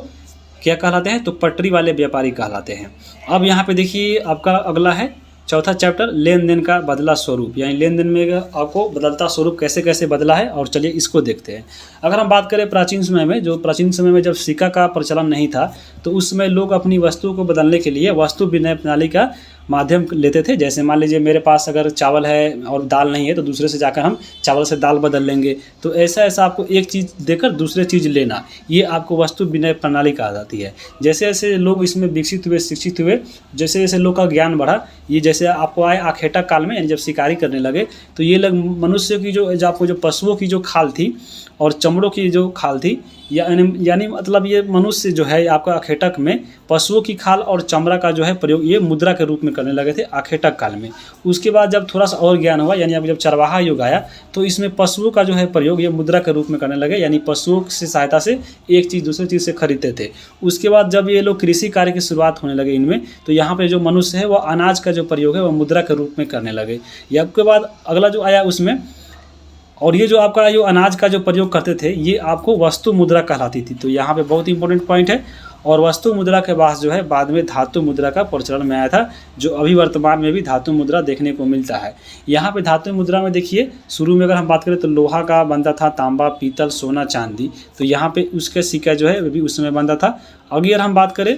क्या कहलाते हैं? तो पटरी वाले व्यापारी कहलाते हैं। अब यहाँ पे देखिए आपका अगला है चौथा चैप्टर, लेन देन का बदला स्वरूप, यानी लेन देन में आपको बदलता स्वरूप कैसे कैसे बदला है, और चलिए इसको देखते हैं। अगर हम बात करें प्राचीन समय में जब सिक्का का प्रचलन नहीं था, तो उस समय लोग अपनी वस्तुओं को बदलने के लिए वस्तु विनिमय प्रणाली का माध्यम लेते थे। जैसे मान लीजिए मेरे पास अगर चावल है और दाल नहीं है, तो दूसरे से जाकर हम चावल से दाल बदल लेंगे। तो ऐसा आपको एक चीज़ देकर दूसरे चीज़ लेना, ये आपको वस्तु विनिमय प्रणाली कहा जाती है। जैसे जैसे लोग इसमें विकसित हुए, शिक्षित हुए, जैसे जैसे लोग का ज्ञान बढ़ा, ये जैसे आपको आए आखेटा काल में, यानी जब शिकारी करने लगे, तो ये लोग मनुष्य की जो आपको जो पशुओं की जो खाल थी और चमड़ों की जो खाल थी, यानी मतलब ये मनुष्य जो है आपका आखेटक में पशुओं की खाल और चमड़ा का जो है प्रयोग ये मुद्रा के रूप में करने लगे थे आखेटक काल में। उसके बाद जब थोड़ा सा और ज्ञान हुआ, यानी अब जब चरवाहा युग आया, तो इसमें पशुओं का जो है प्रयोग ये मुद्रा के रूप में करने लगे, यानी पशुओं से सहायता से एक चीज़ दूसरी चीज़ से खरीदते थे। उसके बाद जब ये लोग कृषि कार्य की शुरुआत होने लगे इनमें, तो यहाँ पे जो मनुष्य है वो अनाज का जो प्रयोग है वह मुद्रा के रूप में करने लगे। या उसके बाद अगला जो आया उसमें, और ये जो आपका जो अनाज का जो प्रयोग करते थे ये आपको वस्तु मुद्रा कहलाती थी। तो यहाँ पे बहुत इंपॉर्टेंट पॉइंट है। और वस्तु मुद्रा के बाद जो है बाद में धातु मुद्रा का प्रचलन में आया था, जो अभी वर्तमान में भी धातु मुद्रा देखने को मिलता है। यहाँ पे धातु मुद्रा में देखिए शुरू में अगर हम बात करें तो लोहा का बनता था, तांबा, पीतल, सोना, चांदी। तो यहाँ पे उसके सिक्का जो है वो भी उस समय बनता था। अगर हम बात करें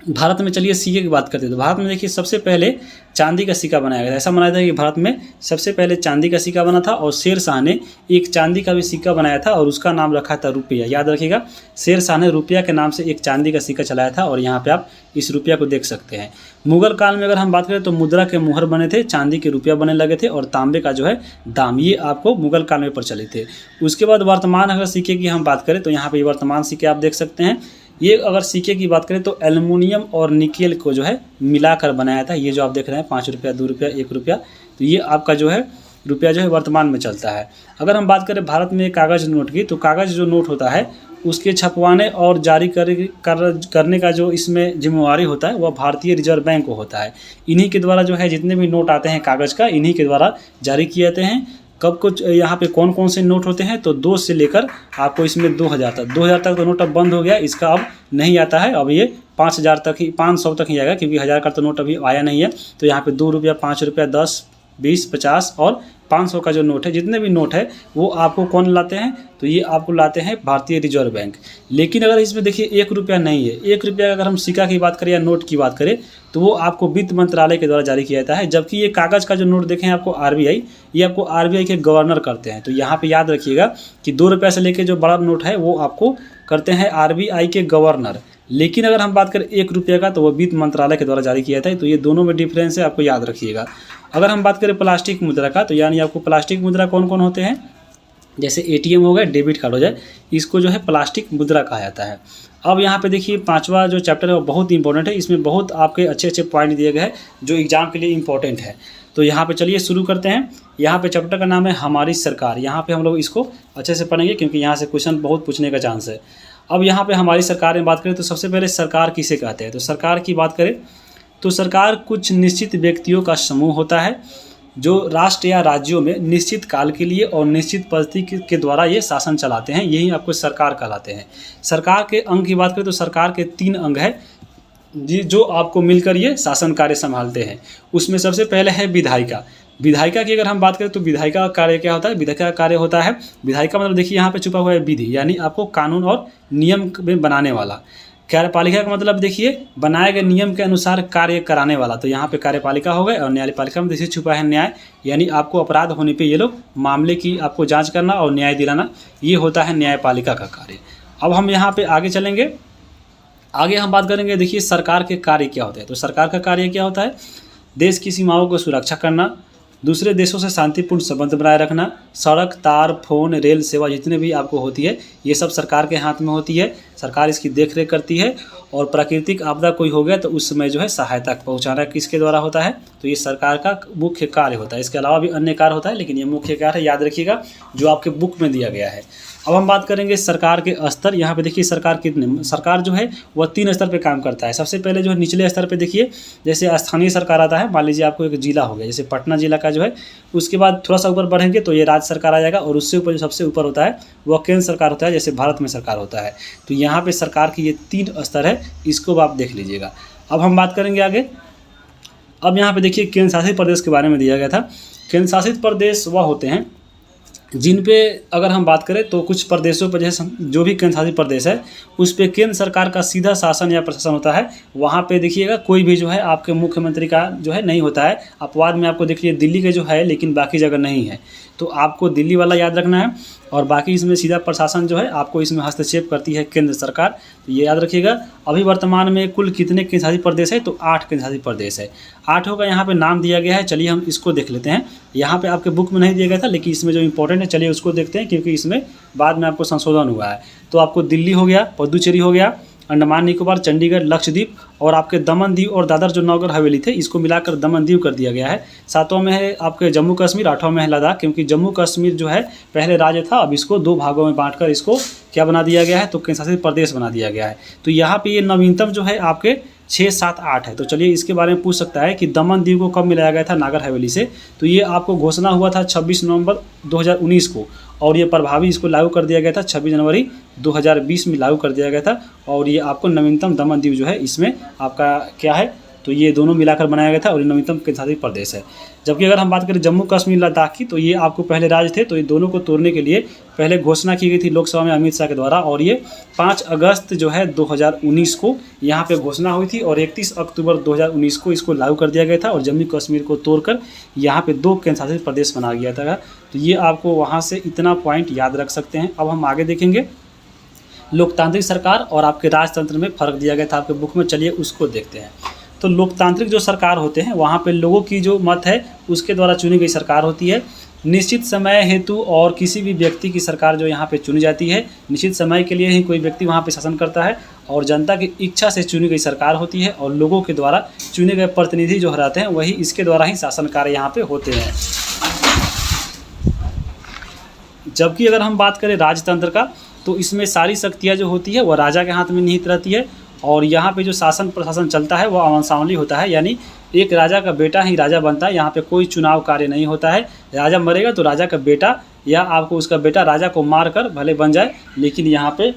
भारत में, चलिए सिक्के की बात करते हैं, तो भारत में देखिए सबसे पहले चांदी का सिक्का बनाया गया था। ऐसा माना जाता है कि भारत में सबसे पहले चांदी का सिक्का बना था, और शेर शाह ने एक चांदी का भी सिक्का बनाया था और उसका नाम रखा था रुपया। याद रखिएगा, शेर शाह ने रुपया के नाम से एक चांदी का सिक्का चलाया था, और यहाँ पे आप इस रुपया को देख सकते हैं। मुगल काल में अगर हम बात करें तो मुद्रा के मुहर बने थे, चांदी के रुपया बनने लगे थे, और तांबे का जो है दाम, ये आपको मुगल काल में प्रचलित थे। उसके बाद वर्तमान अगर सिक्के की हम बात करें तो यहाँ पे वर्तमान सिक्के आप देख सकते हैं। ये अगर सिक्के की बात करें तो एल्युमिनियम और निकेल को जो है मिलाकर बनाया था। ये जो आप देख रहे हैं 5 रुपया, 2 रुपया, 1 रुपया, तो ये आपका जो है रुपया जो है वर्तमान में चलता है। अगर हम बात करें भारत में कागज़ नोट की, तो कागज़ जो नोट होता है उसके छपवाने और जारी करने का जो इसमें जिम्मेवारी होता है वह भारतीय रिजर्व बैंक को होता है। इन्हीं के द्वारा जो है जितने भी नोट आते हैं कागज़ का, इन्हीं के द्वारा जारी किए जाते हैं। कब कुछ यहाँ पे कौन कौन से नोट होते हैं, तो 2 से लेकर आपको इसमें 2000 तक तो नोट अब बंद हो गया, इसका अब नहीं आता है। अब ये 5000 तक ही, 500 तक ही आएगा, क्योंकि 1000 का तो नोट अभी आया नहीं है। तो यहाँ पे 2 रुपया, 5 रुपया, 10, 20, 50 और 500 का जो नोट है, जितने भी नोट है वो आपको कौन लाते हैं, तो ये आपको लाते हैं भारतीय रिजर्व बैंक। लेकिन अगर इसमें देखिए 1 रुपया नहीं है, 1 रुपया अगर हम सिक्का की बात करें या नोट की बात करें तो वो आपको वित्त मंत्रालय के द्वारा जारी किया जाता है। जबकि ये कागज़ का जो नोट देखें आपको आरबीआई, ये आपको आरबीआई के गवर्नर करते हैं। तो यहाँ पे याद रखिएगा कि 2 रुपया से लेकर जो बड़ा नोट है वो आपको करते हैं आरबीआई के गवर्नर। लेकिन अगर हम बात करें 1 रुपये का, तो वो वित्त मंत्रालय के द्वारा जारी किया जाता है। तो ये दोनों में डिफरेंस है, आपको याद रखिएगा। अगर हम बात करें प्लास्टिक मुद्रा का, तो यानी आपको प्लास्टिक मुद्रा कौन कौन होते हैं, जैसे एटीएम हो गया, डेबिट कार्ड हो जाए, इसको जो है प्लास्टिक मुद्रा कहा जाता है। अब यहाँ पे देखिए 5वां जो चैप्टर है वो बहुत इंपॉर्टेंट है। इसमें बहुत आपके अच्छे अच्छे पॉइंट दिए गए हैं जो एग्जाम के लिए इंपॉर्टेंट है। तो यहाँ पे चलिए शुरू करते हैं। यहाँ पे चैप्टर का नाम है हमारी सरकार। यहाँ पे हम लोग इसको अच्छे से पढ़ेंगे क्योंकि यहाँ से क्वेश्चन बहुत पूछने का चांस है। अब यहाँ पे हमारी सरकार में बात करें तो सबसे पहले सरकार किसे कहते हैं, तो सरकार की बात करें तो सरकार कुछ निश्चित व्यक्तियों का समूह होता है जो राष्ट्र या राज्यों में निश्चित काल के लिए और निश्चित परिस्थिति के द्वारा ये शासन चलाते हैं, यही आपको सरकार कहलाते हैं। सरकार के अंग की बात करें तो सरकार के 3 अंग हैं जी जो आपको मिलकर ये शासन कार्य संभालते हैं। उसमें सबसे पहले है विधायिका। विधायिका की अगर हम बात करें तो विधायिका का कार्य क्या होता है, विधायिका का कार्य होता है, विधायिका मतलब देखिए यहाँ पे छुपा हुआ है विधि, यानी आपको कानून और नियम में बनाने वाला। कार्यपालिका का मतलब देखिए बनाए गए नियम के अनुसार कार्य कराने वाला, तो यहाँ पे कार्यपालिका हो गए। और न्यायपालिका में देखिए छुपा है न्याय, यानी आपको अपराध होने पे ये लोग मामले की आपको जांच करना और न्याय दिलाना, ये होता है न्यायपालिका का कार्य। अब हम यहाँ पे आगे चलेंगे, आगे हम बात करेंगे देखिए सरकार के कार्य क्या होते हैं। तो सरकार का कार्य क्या होता है, देश की सीमाओं को सुरक्षा करना, दूसरे देशों से शांतिपूर्ण संबंध बनाए रखना, सड़क, तार, फोन, रेल सेवा जितने भी आपको होती है ये सब सरकार के हाथ में होती है, सरकार इसकी देखरेख करती है। और प्राकृतिक आपदा कोई हो गया तो उस समय जो है सहायता पहुंचाना किसके द्वारा होता है, तो ये सरकार का मुख्य कार्य होता है। इसके अलावा भी अन्य कार्य होता है लेकिन ये मुख्य कार्य है, याद रखिएगा जो आपके बुक में दिया गया है। अब हम बात करेंगे सरकार के स्तर। यहाँ पे देखिए सरकार जो है वह 3 स्तर पे काम करता है। सबसे पहले जो है निचले स्तर पे देखिए, जैसे स्थानीय सरकार आता है, मान लीजिए आपको एक जिला हो गया, जैसे पटना जिला का जो है, उसके बाद थोड़ा सा ऊपर बढ़ेंगे तो ये राज्य सरकार आ जाएगा, और उससे ऊपर जो सबसे ऊपर होता है वह केंद्र सरकार होता है, जैसे भारत में सरकार होता है। तो यहाँ पे सरकार की ये 3 स्तर है, इसको आप देख लीजिएगा। अब हम बात करेंगे आगे। अब यहाँ पे देखिए केंद्र शासित प्रदेश के बारे में दिया गया था। केंद्र शासित प्रदेश वह होते हैं जिन पे अगर हम बात करें तो कुछ प्रदेशों पर जैसे जो भी केंद्र शासित प्रदेश है उस पे केंद्र सरकार का सीधा शासन या प्रशासन होता है। वहाँ पे देखिएगा कोई भी जो है आपके मुख्यमंत्री का जो है नहीं होता है। अपवाद में आपको देखिए दिल्ली के जो है, लेकिन बाकी जगह नहीं है। तो आपको दिल्ली वाला याद रखना है, और बाकी इसमें सीधा प्रशासन जो है आपको इसमें हस्तक्षेप करती है केंद्र सरकार, तो ये याद रखिएगा। अभी वर्तमान में कुल कितने केंद्र शासित प्रदेश है, तो 8 केंद्र शासित प्रदेश है। 8 का यहाँ पे नाम दिया गया है। चलिए हम इसको देख लेते हैं। यहाँ पे आपके बुक में नहीं दिया गया था, लेकिन इसमें जो इंपॉर्टेंट है चलिए उसको देखते हैं, क्योंकि इसमें बाद में आपको संशोधन हुआ है। तो आपको दिल्ली हो गया, पुडुचेरी हो गया, अंडमान निकोबार, चंडीगढ़, लक्षद्वीप, और आपके दमन दीव और दादर जो नौगर हवेली थे इसको मिलाकर दमन दीव कर दिया गया है। 7वां में है आपके जम्मू कश्मीर, 8वां में है लद्दाख, क्योंकि जम्मू कश्मीर जो है पहले राज्य था, अब इसको 2 भागों में बांटकर इसको क्या बना दिया गया है, तो केंद्र शासित प्रदेश बना दिया गया है। तो यहाँ पे ये नवीनतम जो है आपके 6, 7, 8 है। तो चलिए इसके बारे में पूछ सकता है कि दमन दीव को कब मिलाया गया था नागर हवेली से, तो ये आपको घोषणा हुआ था 26 नवंबर 2019 को, और ये प्रभावी इसको लागू कर दिया गया था 26 जनवरी 2020 में लागू कर दिया गया था। और ये आपको नवीनतम दमन दीव जो है इसमें आपका क्या है, तो ये दोनों मिलाकर बनाया गया था, और ये नवीनतम केंद्र शासित प्रदेश है। जबकि अगर हम बात करें जम्मू कश्मीर लद्दाख की, तो ये आपको पहले राज्य थे, तो ये दोनों को तोड़ने के लिए पहले घोषणा की गई थी लोकसभा में अमित शाह के द्वारा, और ये 5 अगस्त जो है 2019 को यहाँ पे घोषणा हुई थी, और 31 अक्टूबर 2019 को इसको लागू कर दिया गया था, और जम्मू कश्मीर को तोड़कर यहाँ पे 2 केंद्र शासित प्रदेश बना गया था। तो ये आपको वहाँ से इतना पॉइंट याद रख सकते हैं। अब हम आगे देखेंगे लोकतांत्रिक सरकार और आपके राजतंत्र में फ़र्क दिया गया था आपके बुक में, चलिए उसको देखते हैं। तो लोकतांत्रिक जो सरकार होते हैं वहाँ पे लोगों की जो मत है उसके द्वारा चुनी गई सरकार होती है। निश्चित समय हेतु और किसी भी व्यक्ति की सरकार जो यहाँ पे चुनी जाती है, निश्चित समय के लिए ही कोई व्यक्ति वहाँ पे शासन करता है, और जनता की इच्छा से चुनी गई सरकार होती है, और लोगों के द्वारा चुने गए प्रतिनिधि जो रहते हैं वही इसके द्वारा ही शासन कार्य यहाँ पे होते हैं। जबकि अगर हम बात करें राजतंत्र का, तो इसमें सारी शक्तियाँ जो होती है वह राजा के हाथ में निहित रहती है, और यहाँ पे जो शासन प्रशासन चलता है वह वंशावली होता है, यानी एक राजा का बेटा ही राजा बनता है। यहाँ पे कोई चुनाव कार्य नहीं होता है। राजा मरेगा तो राजा का बेटा या आपको उसका बेटा राजा को मार कर भले बन जाए, लेकिन यहाँ पे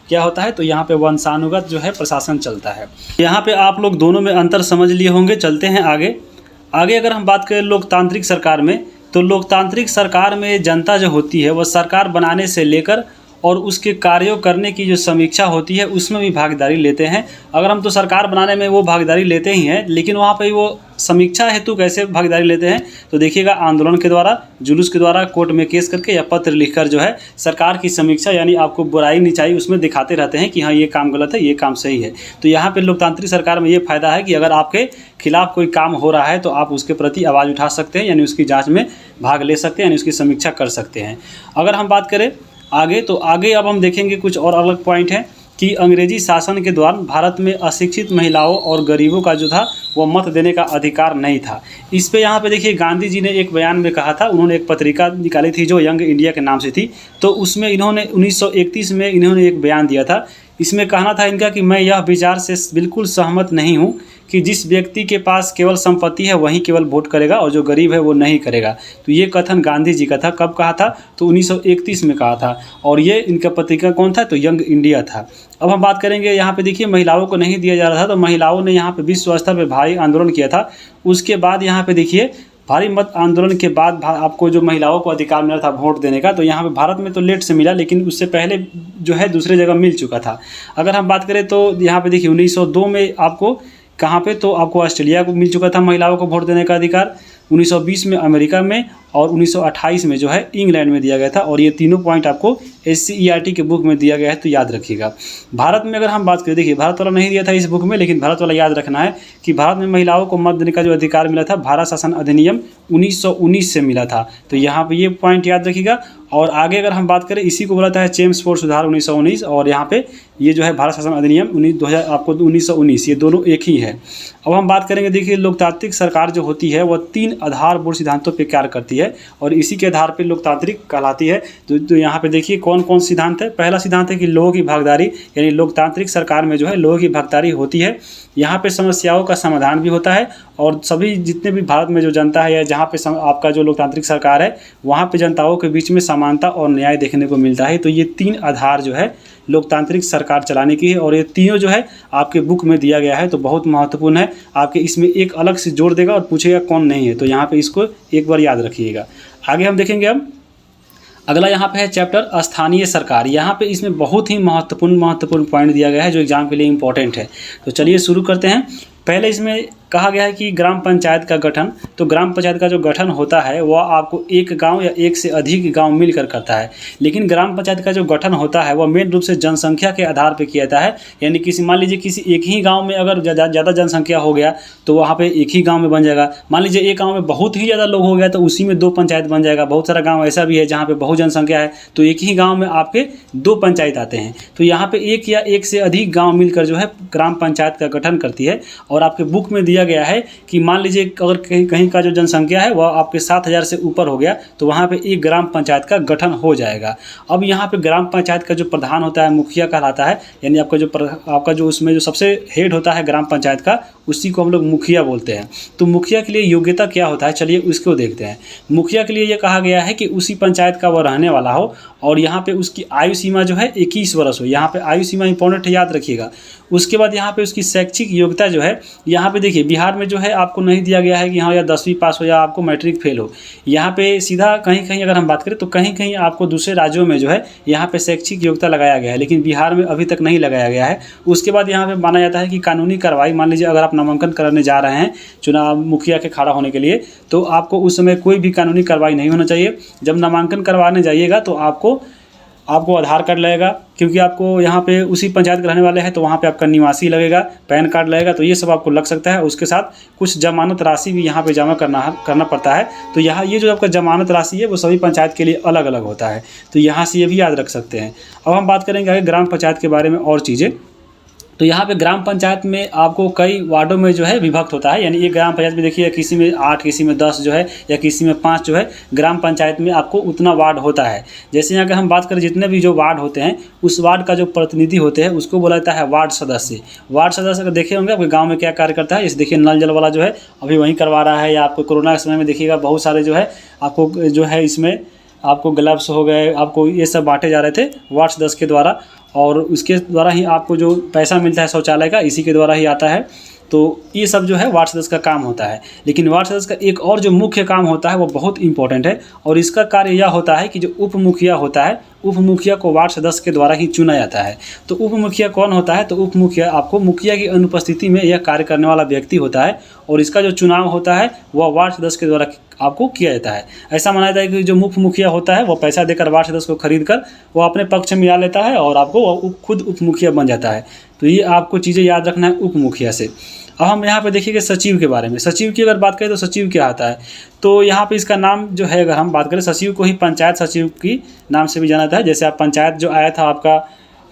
क्या होता है, तो यहाँ पे वंशानुगत जो है प्रशासन चलता है। यहाँ पे आप लोग दोनों में अंतर समझ लिए होंगे। चलते हैं आगे। अगर हम बात करें लोकतांत्रिक सरकार में, तो लोकतांत्रिक सरकार में जनता जो होती है वह सरकार बनाने से लेकर और उसके कार्यों करने की जो समीक्षा होती है उसमें भी भागीदारी लेते हैं। अगर हम तो सरकार बनाने में वो भागीदारी लेते ही हैं, लेकिन वहाँ पे वो समीक्षा हेतु कैसे भागीदारी लेते हैं, तो देखिएगा आंदोलन के द्वारा, जुलूस के द्वारा, कोर्ट में केस करके या पत्र लिखकर जो है सरकार की समीक्षा, यानी आपको बुराई नीचाई उसमें दिखाते रहते हैं कि हाँ ये काम गलत है, ये काम सही है। तो यहाँ पे लोकतांत्रिक सरकार में ये फ़ायदा है कि अगर आपके खिलाफ कोई काम हो रहा है तो आप उसके प्रति आवाज़ उठा सकते हैं, यानी उसकी जाँच में भाग ले सकते हैं, यानी उसकी समीक्षा कर सकते हैं। अगर हम बात करें आगे, तो आगे अब हम देखेंगे कुछ और अलग पॉइंट है कि अंग्रेजी शासन के दौरान भारत में अशिक्षित महिलाओं और गरीबों का जो था वो मत देने का अधिकार नहीं था। इस पे यहाँ पे देखिए गांधी जी ने एक बयान में कहा था, उन्होंने एक पत्रिका निकाली थी जो यंग इंडिया के नाम से थी, तो उसमें इन्होंने 1931 में इन्होंने एक बयान दिया था। इसमें कहना था इनका कि मैं यह विचार से बिल्कुल सहमत नहीं हूँ कि जिस व्यक्ति के पास केवल संपत्ति है वही केवल वोट करेगा और जो गरीब है वो नहीं करेगा। तो ये कथन गांधी जी का था। कब कहा था, तो 1931 में कहा था, और ये इनका पत्रिका कौन था, तो यंग इंडिया था। अब हम बात करेंगे यहाँ पे देखिए महिलाओं को नहीं दिया जा रहा था, तो महिलाओं ने यहाँ पे विश्व स्तर पर भारी आंदोलन किया था। उसके बाद यहाँ पे देखिए भारी मत आंदोलन के बाद आपको जो महिलाओं को अधिकार मिला था वोट देने का, तो यहाँ पे भारत में तो लेट से मिला, लेकिन उससे पहले जो है दूसरे जगह मिल चुका था। अगर हम बात करें तो यहाँ पे देखिए 1902 में आपको कहाँ पे, तो आपको ऑस्ट्रेलिया को मिल चुका था महिलाओं को वोट देने का अधिकार, 1920 में अमेरिका में, और 1928 में जो है इंग्लैंड में दिया गया था। और ये तीनों पॉइंट आपको SCERT के बुक में दिया गया है, तो याद रखिएगा। भारत में अगर हम बात करें, देखिए भारत वाला नहीं दिया था इस बुक में, लेकिन भारत वाला याद रखना है कि भारत में महिलाओं को मत देने का जो अधिकार मिला था भारत शासन अधिनियम 1919 से मिला था। तो यहाँ पे ये पॉइंट याद रखिएगा। और आगे अगर हम बात करें, इसी को बोला है चेम्सफोर्ड सुधार 1919, और यहाँ पे ये जो है भारत शासन अधिनियम 2000 आपको 1919, ये दोनों एक ही है। अब हम बात करेंगे, देखिए लोकतांत्रिक सरकार जो होती है वह 3 आधारभूत सिद्धांतों पर कार्य करती है। है और इसी के आधार पर लोकतांत्रिक कहलाती है। तो यहाँ पे देखिए कौन कौन सिद्धांत है। पहला सिद्धांत है कि लोगों की भागीदारी, यानी लोकतांत्रिक सरकार में जो है लोगों की भागीदारी होती है। यहाँ पे समस्याओं का समाधान भी होता है और सभी जितने भी भारत में जो जनता है या जहाँ पे आपका जो लोकतांत्रिक सरकार है वहाँ पे जनताओं के बीच में समानता और न्याय देखने को मिलता है। तो ये 3 आधार जो है लोकतांत्रिक सरकार चलाने की है और ये तीनों जो है आपके बुक में दिया गया है। तो बहुत महत्वपूर्ण है, आपके इसमें एक अलग से जोड़ देगा और पूछेगा कौन नहीं है, तो यहाँ पे इसको एक बार याद रखिएगा। आगे हम देखेंगे अब अगला यहाँ पे है चैप्टर स्थानीय सरकार। यहाँ पे इसमें बहुत ही महत्वपूर्ण पॉइंट दिया गया है जो एग्जाम के लिए इम्पोर्टेंट है। तो चलिए शुरू करते हैं। पहले इसमें कहा गया है कि ग्राम पंचायत का गठन, तो ग्राम पंचायत का जो गठन होता है वह आपको एक गांव या एक से अधिक गांव मिलकर करता है। लेकिन ग्राम पंचायत का जो गठन होता है वह मेन रूप से जनसंख्या के आधार पर किया जाता है। यानी किसी मान लीजिए किसी एक ही गांव में अगर ज़्यादा जनसंख्या हो गया तो वहाँ पे एक ही गांव में बन जाएगा। मान लीजिए एक गाँव में बहुत ही ज़्यादा लोग हो गया तो उसी में 2 पंचायत बन जाएगा। बहुत सारा गाँव ऐसा भी है जहाँ पर बहुत जनसंख्या है तो एक ही गाँव में आपके 2 पंचायत आते हैं। तो यहाँ पर एक या एक से अधिक गाँव मिलकर जो है ग्राम पंचायत का गठन करती है। और आपके बुक में दिया गया है कि मान लीजिए अगर कहीं का जो जनसंख्या है वह आपके 7000 से ऊपर हो गया तो वहाँ पे एक ग्राम पंचायत का गठन हो जाएगा। अब यहाँ पे ग्राम पंचायत का जो प्रधान होता है मुखिया कहलाता है, यानी आपका जो उसमें जो सबसे हेड होता है ग्राम पंचायत का उसी को हम लोग मुखिया बोलते हैं। तो मुखिया के लिए योग्यता क्या होता है, चलिए उसको देखते हैं। मुखिया के लिए ये कहा गया है कि उसी पंचायत का वह रहने वाला हो और यहाँ पे उसकी आयु सीमा जो है 21 वर्ष हो। यहाँ पे आयु सीमा इंपॉर्टेंट है, याद रखिएगा। उसके बाद यहाँ पे उसकी शैक्षिक योग्यता जो है, यहाँ पे देखिए बिहार में जो है आपको नहीं दिया गया है कि हाँ या 10वीं पास हो या आपको मैट्रिक फेल हो। यहाँ पे सीधा कहीं कहीं अगर हम बात करें तो कहीं कहीं आपको दूसरे राज्यों में जो है यहाँ पे शैक्षिक योग्यता लगाया गया है, लेकिन बिहार में अभी तक नहीं लगाया गया है। उसके बाद यहाँ पे माना जाता है कि कानूनी कार्रवाई, मान लीजिए अगर आप नामांकन कराने जा रहे हैं चुनाव मुखिया के खड़ा होने के लिए तो आपको उस समय कोई भी कानूनी कार्रवाई नहीं होना चाहिए। जब नामांकन करवाने जाइएगा तो आपको आधार कार्ड लगेगा, क्योंकि आपको यहाँ पे उसी पंचायत के रहने वाले हैं तो वहाँ पे आपका निवासी लगेगा, पैन कार्ड लगेगा, तो ये सब आपको लग सकता है। उसके साथ कुछ जमानत राशि भी यहाँ पे जमा करना पड़ता है। तो यहाँ ये जो आपका जमानत राशि है वो सभी पंचायत के लिए अलग अलग होता है, तो यहाँ से ये भी याद रख सकते हैं। अब हम बात करेंगे आगे ग्राम पंचायत के बारे में और चीज़ें। तो यहाँ पे ग्राम पंचायत में आपको कई वार्डों में जो है विभक्त होता है, यानी एक ग्राम पंचायत में देखिए किसी में 8, किसी में 10 जो है या किसी में 5 जो है ग्राम पंचायत में आपको उतना वार्ड होता है। जैसे यहाँ के हम बात करें जितने भी जो वार्ड होते हैं उस वार्ड का जो प्रतिनिधि होते हैं उसको बोला जाता है वार्ड सदस्य। वार्ड सदस्य अगर देखे होंगे आपके गाँव में क्या कार्य करता है, जैसे देखिए नल जल वाला जो है अभी वहीं करवा रहा है, या आपको कोरोना के समय में देखिएगा बहुत सारे जो है आपको जो है इसमें आपको ग्लव्स हो गए, आपको ये सब बांटे जा रहे थे वार्ड सदस्य के द्वारा, और उसके द्वारा ही आपको जो पैसा मिलता है शौचालय का इसी के द्वारा ही आता है। तो ये सब जो है वार्ड सदस्य का काम होता है। लेकिन वार्ड सदस्य का एक और जो मुख्य काम होता है वो बहुत इंपॉर्टेंट है, और इसका कार्य यह होता है कि जो उप मुखिया होता है, उप मुखिया को वार्ड सदस्य के द्वारा ही चुना जाता है। तो उप मुखिया कौन होता है, तो उप मुखिया आपको मुखिया की अनुपस्थिति में यह कार्य करने वाला व्यक्ति होता है, और इसका जो चुनाव होता है वह वार्ड सदस्य के द्वारा आपको किया जाता है। ऐसा माना जाता है कि जो मुख्य मुखिया होता है वो पैसा देकर वार्ड सदस्य को खरीद कर वो अपने पक्ष में मिला लेता है और आपको खुद उप मुखिया बन जाता है। तो ये आपको चीज़ें याद रखना है उप मुखिया से। अब हम यहाँ पे देखिए सचिव के बारे में। सचिव की अगर बात करें तो सचिव क्या आता है, तो यहाँ पे इसका नाम जो है अगर हम बात करें, सचिव को ही पंचायत सचिव की नाम से भी जाना जाता है। जैसे आप पंचायत जो आया था आपका,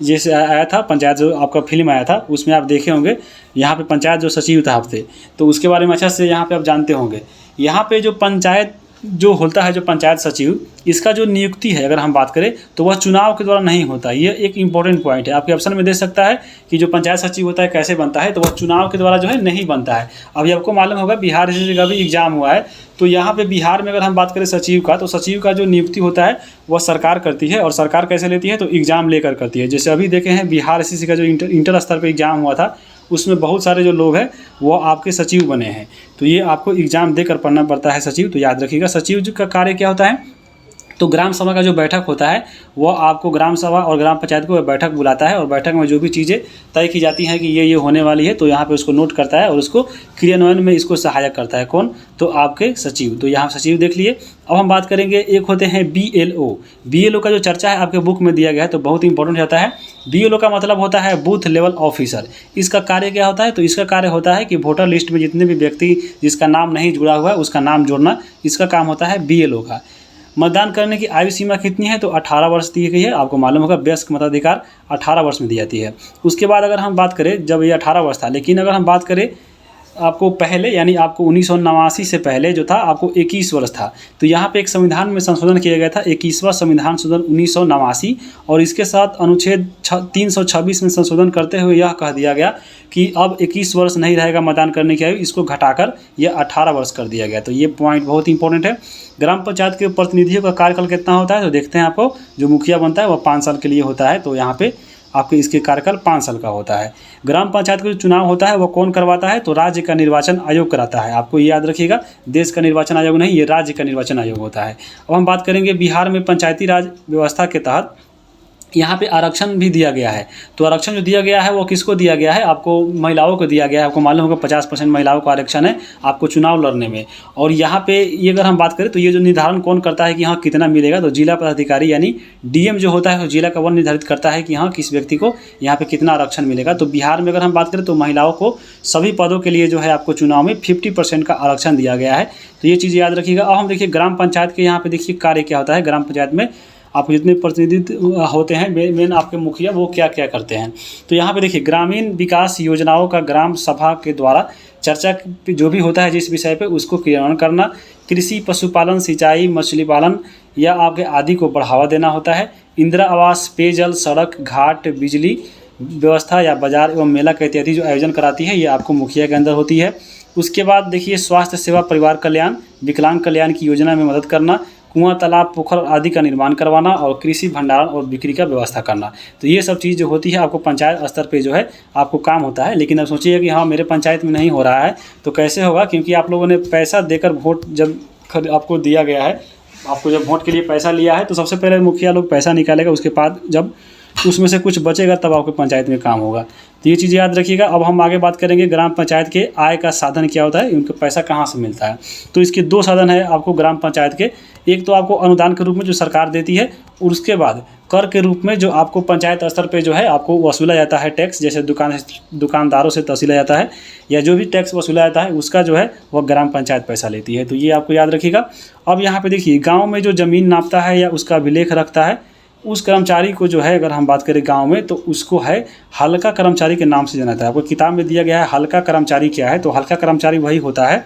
जैसे आया था पंचायत जो आपका फिल्म आया था उसमें आप देखे होंगे यहाँ पे पंचायत जो सचिव था आपसे, तो उसके बारे में अच्छा से यहाँ पे आप जानते होंगे। यहाँ पे जो पंचायत जो होता है, जो पंचायत सचिव, इसका जो नियुक्ति है अगर हम बात करें तो वह चुनाव के द्वारा नहीं होता। ये एक इंपॉर्टेंट पॉइंट है, आपके ऑप्शन में दे सकता है कि जो पंचायत सचिव होता है कैसे बनता है, तो वह चुनाव के द्वारा जो है नहीं बनता है। अभी आपको मालूम होगा बिहार का भी एग्जाम हुआ है, तो यहाँ पे बिहार में अगर हम बात करें सचिव का, तो सचिव का जो नियुक्ति होता है वह सरकार करती है। और सरकार कैसे लेती है, तो एग्जाम लेकर करती है। जैसे अभी देखे हैं बिहार SSC का जो इंटर स्तर पर एग्जाम हुआ था उसमें बहुत सारे जो लोग हैं वो आपके सचिव बने हैं। तो ये आपको एग्ज़ाम देकर पढ़ना पड़ता है सचिव। तो याद रखिएगा सचिव का कार्य क्या होता है, तो ग्राम सभा का जो बैठक होता है वो आपको ग्राम सभा और ग्राम पंचायत को बैठक बुलाता है, और बैठक में जो भी चीज़ें तय की जाती हैं कि ये होने वाली है तो यहाँ पे उसको नोट करता है और उसको क्रियान्वयन में इसको सहायक करता है। कौन, तो आपके सचिव। तो यहाँ सचिव देख लिए। अब हम बात करेंगे, एक होते हैं BLO। BLO का जो चर्चा है आपके बुक में दिया गया है, तो बहुत इंपॉर्टेंट होता है। BLO का मतलब होता है बूथ लेवल ऑफिसर। इसका कार्य क्या होता है, तो इसका कार्य होता है कि वोटर लिस्ट में जितने भी व्यक्ति जिसका नाम नहीं जुड़ा हुआ है उसका नाम जोड़ना, इसका काम होता है BLO का। मतदान करने की आयु सीमा कितनी है, तो 18 वर्ष दी गई है। आपको मालूम होगा वयस्क मताधिकार 18 वर्ष में दी जाती है। उसके बाद अगर हम बात करें, जब ये 18 वर्ष था, लेकिन अगर हम बात करें आपको पहले यानी आपको 1989 से पहले जो था आपको 21 वर्ष था। तो यहाँ पे एक संविधान में संशोधन किया गया था, 21वां संविधान संशोधन 1989, और इसके साथ अनुच्छेद 326 में संशोधन करते हुए यह कह दिया गया कि अब 21 वर्ष नहीं रहेगा मतदान करने की आयु, इसको घटाकर यह 18 वर्ष कर दिया गया। तो ये पॉइंट बहुत इंपॉर्टेंट है। ग्राम पंचायत के प्रतिनिधियों का कार्यकाल कितना होता है, तो देखते हैं आपको जो मुखिया बनता है वह 5 साल के लिए होता है। तो यहाँ पे आपके इसके कार्यकाल 5 साल का होता है। ग्राम पंचायत का जो चुनाव होता है वो कौन करवाता है, तो राज्य का निर्वाचन आयोग कराता है। आपको याद रखिएगा, देश का निर्वाचन आयोग नहीं, ये राज्य का निर्वाचन आयोग होता है। अब हम बात करेंगे बिहार में पंचायती राज व्यवस्था के तहत यहाँ पे आरक्षण भी दिया गया है। तो आरक्षण जो दिया गया है वो किसको दिया गया है, आपको महिलाओं को दिया गया है। आपको मालूम होगा 50% महिलाओं को आरक्षण है आपको चुनाव लड़ने में। और यहाँ पे ये अगर हम बात करें तो ये जो निर्धारण कौन करता है कि हाँ कितना मिलेगा, तो जिला पदाधिकारी यानी डीएम जो होता है वो जिला का वन निर्धारित करता है कि हाँ किस व्यक्ति को यहाँ पे कितना आरक्षण मिलेगा। तो बिहार में अगर हम बात करें तो महिलाओं को सभी पदों के लिए जो है आपको चुनाव में 50% का आरक्षण दिया गया है। तो ये चीज़ याद रखिएगा। अब हम देखिए ग्राम पंचायत के यहाँ पे देखिए कार्य क्या होता है। ग्राम पंचायत में आपको जितने प्रतिनिधि होते हैं मेन आपके मुखिया वो क्या क्या करते हैं, तो यहाँ पे देखिए ग्रामीण विकास योजनाओं का ग्राम सभा के द्वारा चर्चा जो भी होता है जिस विषय पे उसको क्रियान्वयन करना, कृषि पशुपालन सिंचाई मछली पालन या आपके आदि को बढ़ावा देना होता है। इंदिरा आवास पेयजल सड़क घाट बिजली व्यवस्था या बाजार एवं मेला का इत्यादि जो आयोजन कराती है ये आपको मुखिया के अंदर होती है। उसके बाद देखिए स्वास्थ्य सेवा परिवार कल्याण विकलांग कल्याण की योजना में मदद करना, कुआं तालाब पोखर आदि का निर्माण करवाना और कृषि भंडारण और बिक्री का व्यवस्था करना। तो ये सब चीज़ जो होती है आपको पंचायत स्तर पे जो है आपको काम होता है। लेकिन अब सोचिए कि हाँ मेरे पंचायत में नहीं हो रहा है तो कैसे होगा, क्योंकि आप लोगों ने पैसा देकर वोट जब आपको दिया गया है, आपको जब वोट के लिए पैसा लिया है तो सबसे पहले मुखिया लोग पैसा निकालेगा, उसके बाद जब उसमें से कुछ बचेगा तब आपके पंचायत में काम होगा। तो ये चीज़ याद रखिएगा। अब हम आगे बात करेंगे ग्राम पंचायत के आय का साधन क्या होता है, उनको पैसा कहाँ से मिलता है। तो इसके 2 साधन है आपको ग्राम पंचायत के। एक तो आपको अनुदान के रूप में जो सरकार देती है, और उसके बाद कर के रूप में जो आपको पंचायत स्तर पे जो है आपको वसूला जाता है टैक्स, जैसे दुकानदारों से तहसीला जाता है या जो भी टैक्स वसूला जाता है उसका जो है वह ग्राम पंचायत पैसा लेती है। तो ये आपको याद रखिएगा। अब यहाँ पे देखिए गाँव में जो ज़मीन नापता है या उसका अभिलेख रखता है उस कर्मचारी को जो है अगर हम बात करें गांव में तो उसको है हल्का कर्मचारी के नाम से जाना जाता है। आपको किताब में दिया गया है हल्का कर्मचारी क्या है, तो हल्का कर्मचारी वही होता है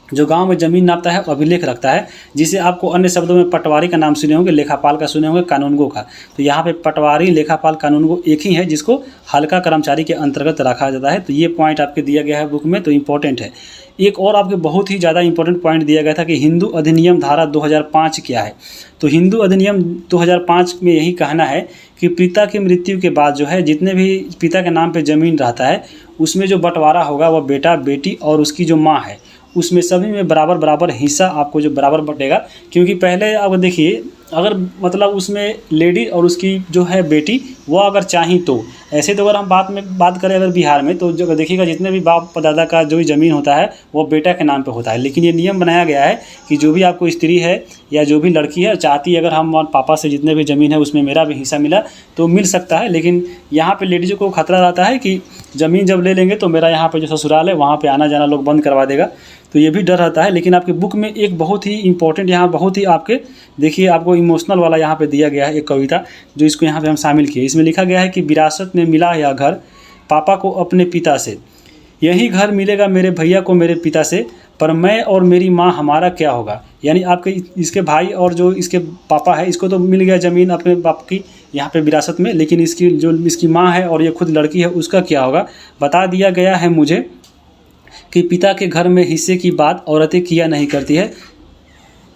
जो गांव में ज़मीन नापता है और अभिलेख रखता है, जिसे आपको अन्य शब्दों में पटवारी का नाम सुने होंगे, लेखापाल का सुने होंगे, कानूनगो का। तो यहाँ पे पटवारी लेखापाल कानूनगो एक ही है जिसको हल्का कर्मचारी के अंतर्गत रखा जाता है। तो ये पॉइंट आपके दिया गया है बुक में, तो इम्पोर्टेंट है। एक और आपके बहुत ही ज़्यादा इंपॉर्टेंट पॉइंट दिया गया था कि हिंदू अधिनियम धारा 2005 क्या है। तो हिंदू अधिनियम 2005 में यही कहना है कि पिता की मृत्यु के बाद जो है जितने भी पिता के नाम पे ज़मीन रहता है उसमें जो बंटवारा होगा वह बेटा बेटी और उसकी जो माँ है उसमें सभी में बराबर बराबर हिस्सा आपको जो बराबर बटेगा। क्योंकि पहले अब देखिए अगर मतलब उसमें लेडी और उसकी जो है बेटी वो अगर चाही तो ऐसे, तो अगर हम बात करें अगर बिहार में तो जो देखिएगा जितने भी बाप दादा का जो भी ज़मीन होता है वो बेटा के नाम पे होता है। लेकिन ये नियम बनाया गया है कि जो भी आपको स्त्री है या जो भी लड़की है चाहती है अगर हम पापा से जितने भी ज़मीन है उसमें मेरा भी हिस्सा मिला तो मिल सकता है। लेकिन यहाँ पे लेडीज़ों को खतरा रहता है कि ज़मीन जब ले लेंगे तो मेरा यहाँ पे जो ससुराल है वहाँ पे आना जाना लोग बंद करवा देगा, तो ये भी डर रहता है। लेकिन आपके बुक में एक बहुत ही इंपॉर्टेंट यहाँ बहुत ही आपके देखिए आपको इमोशनल वाला यहाँ पे दिया गया है एक कविता जो इसको यहाँ पे हम शामिल किए। इसमें लिखा गया है कि विरासत में मिला यह घर पापा को अपने पिता से, यही घर मिलेगा मेरे भैया को मेरे पिता से, पर मैं और मेरी माँ हमारा क्या होगा। यानी आपके इसके भाई और जो इसके पापा है इसको तो मिल गया ज़मीन अपने बाप की यहाँ पे विरासत में, लेकिन इसकी जो इसकी माँ है और ये खुद लड़की है उसका क्या होगा। बता दिया गया है मुझे कि पिता के घर में हिस्से की बात औरतें किया नहीं करती है,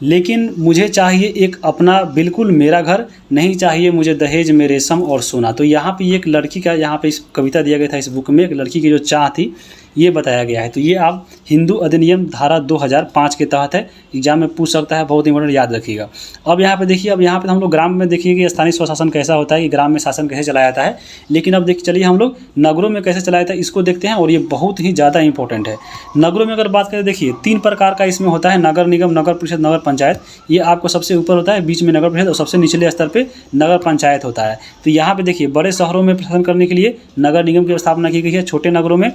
लेकिन मुझे चाहिए एक अपना बिल्कुल मेरा घर, नहीं चाहिए मुझे दहेज में रेशम और सोना। तो यहाँ पे एक लड़की का यहाँ पे इस कविता दिया गया था इस बुक में, एक लड़की की जो चाह थी ये बताया गया है। तो ये आप हिंदू अधिनियम धारा 2005 के तहत है, एग्जाम में पूछ सकता है, बहुत इंपॉर्टेंट याद रखिएगा। अब यहाँ पे देखिए, अब यहाँ पे हम लोग ग्राम में देखिए कि स्थानीय स्वशासन कैसा होता है कि ग्राम में शासन कैसे चलाया जाता है। लेकिन अब देखिए चलिए हम लोग नगरों में कैसे चलाया जाता है इसको देखते हैं, और ये बहुत ही ज़्यादा इंपॉर्टेंट है। नगरों में अगर बात करें देखिए 3 प्रकार का इसमें होता है, नगर निगम, नगर परिषद, नगर पंचायत। ये आपको सबसे ऊपर होता है, बीच में नगर परिषद और सबसे निचले स्तर पर नगर पंचायत होता है। तो यहाँ पर देखिए बड़े शहरों में प्रशासन करने के लिए नगर निगम की स्थापना की गई है, छोटे नगरों में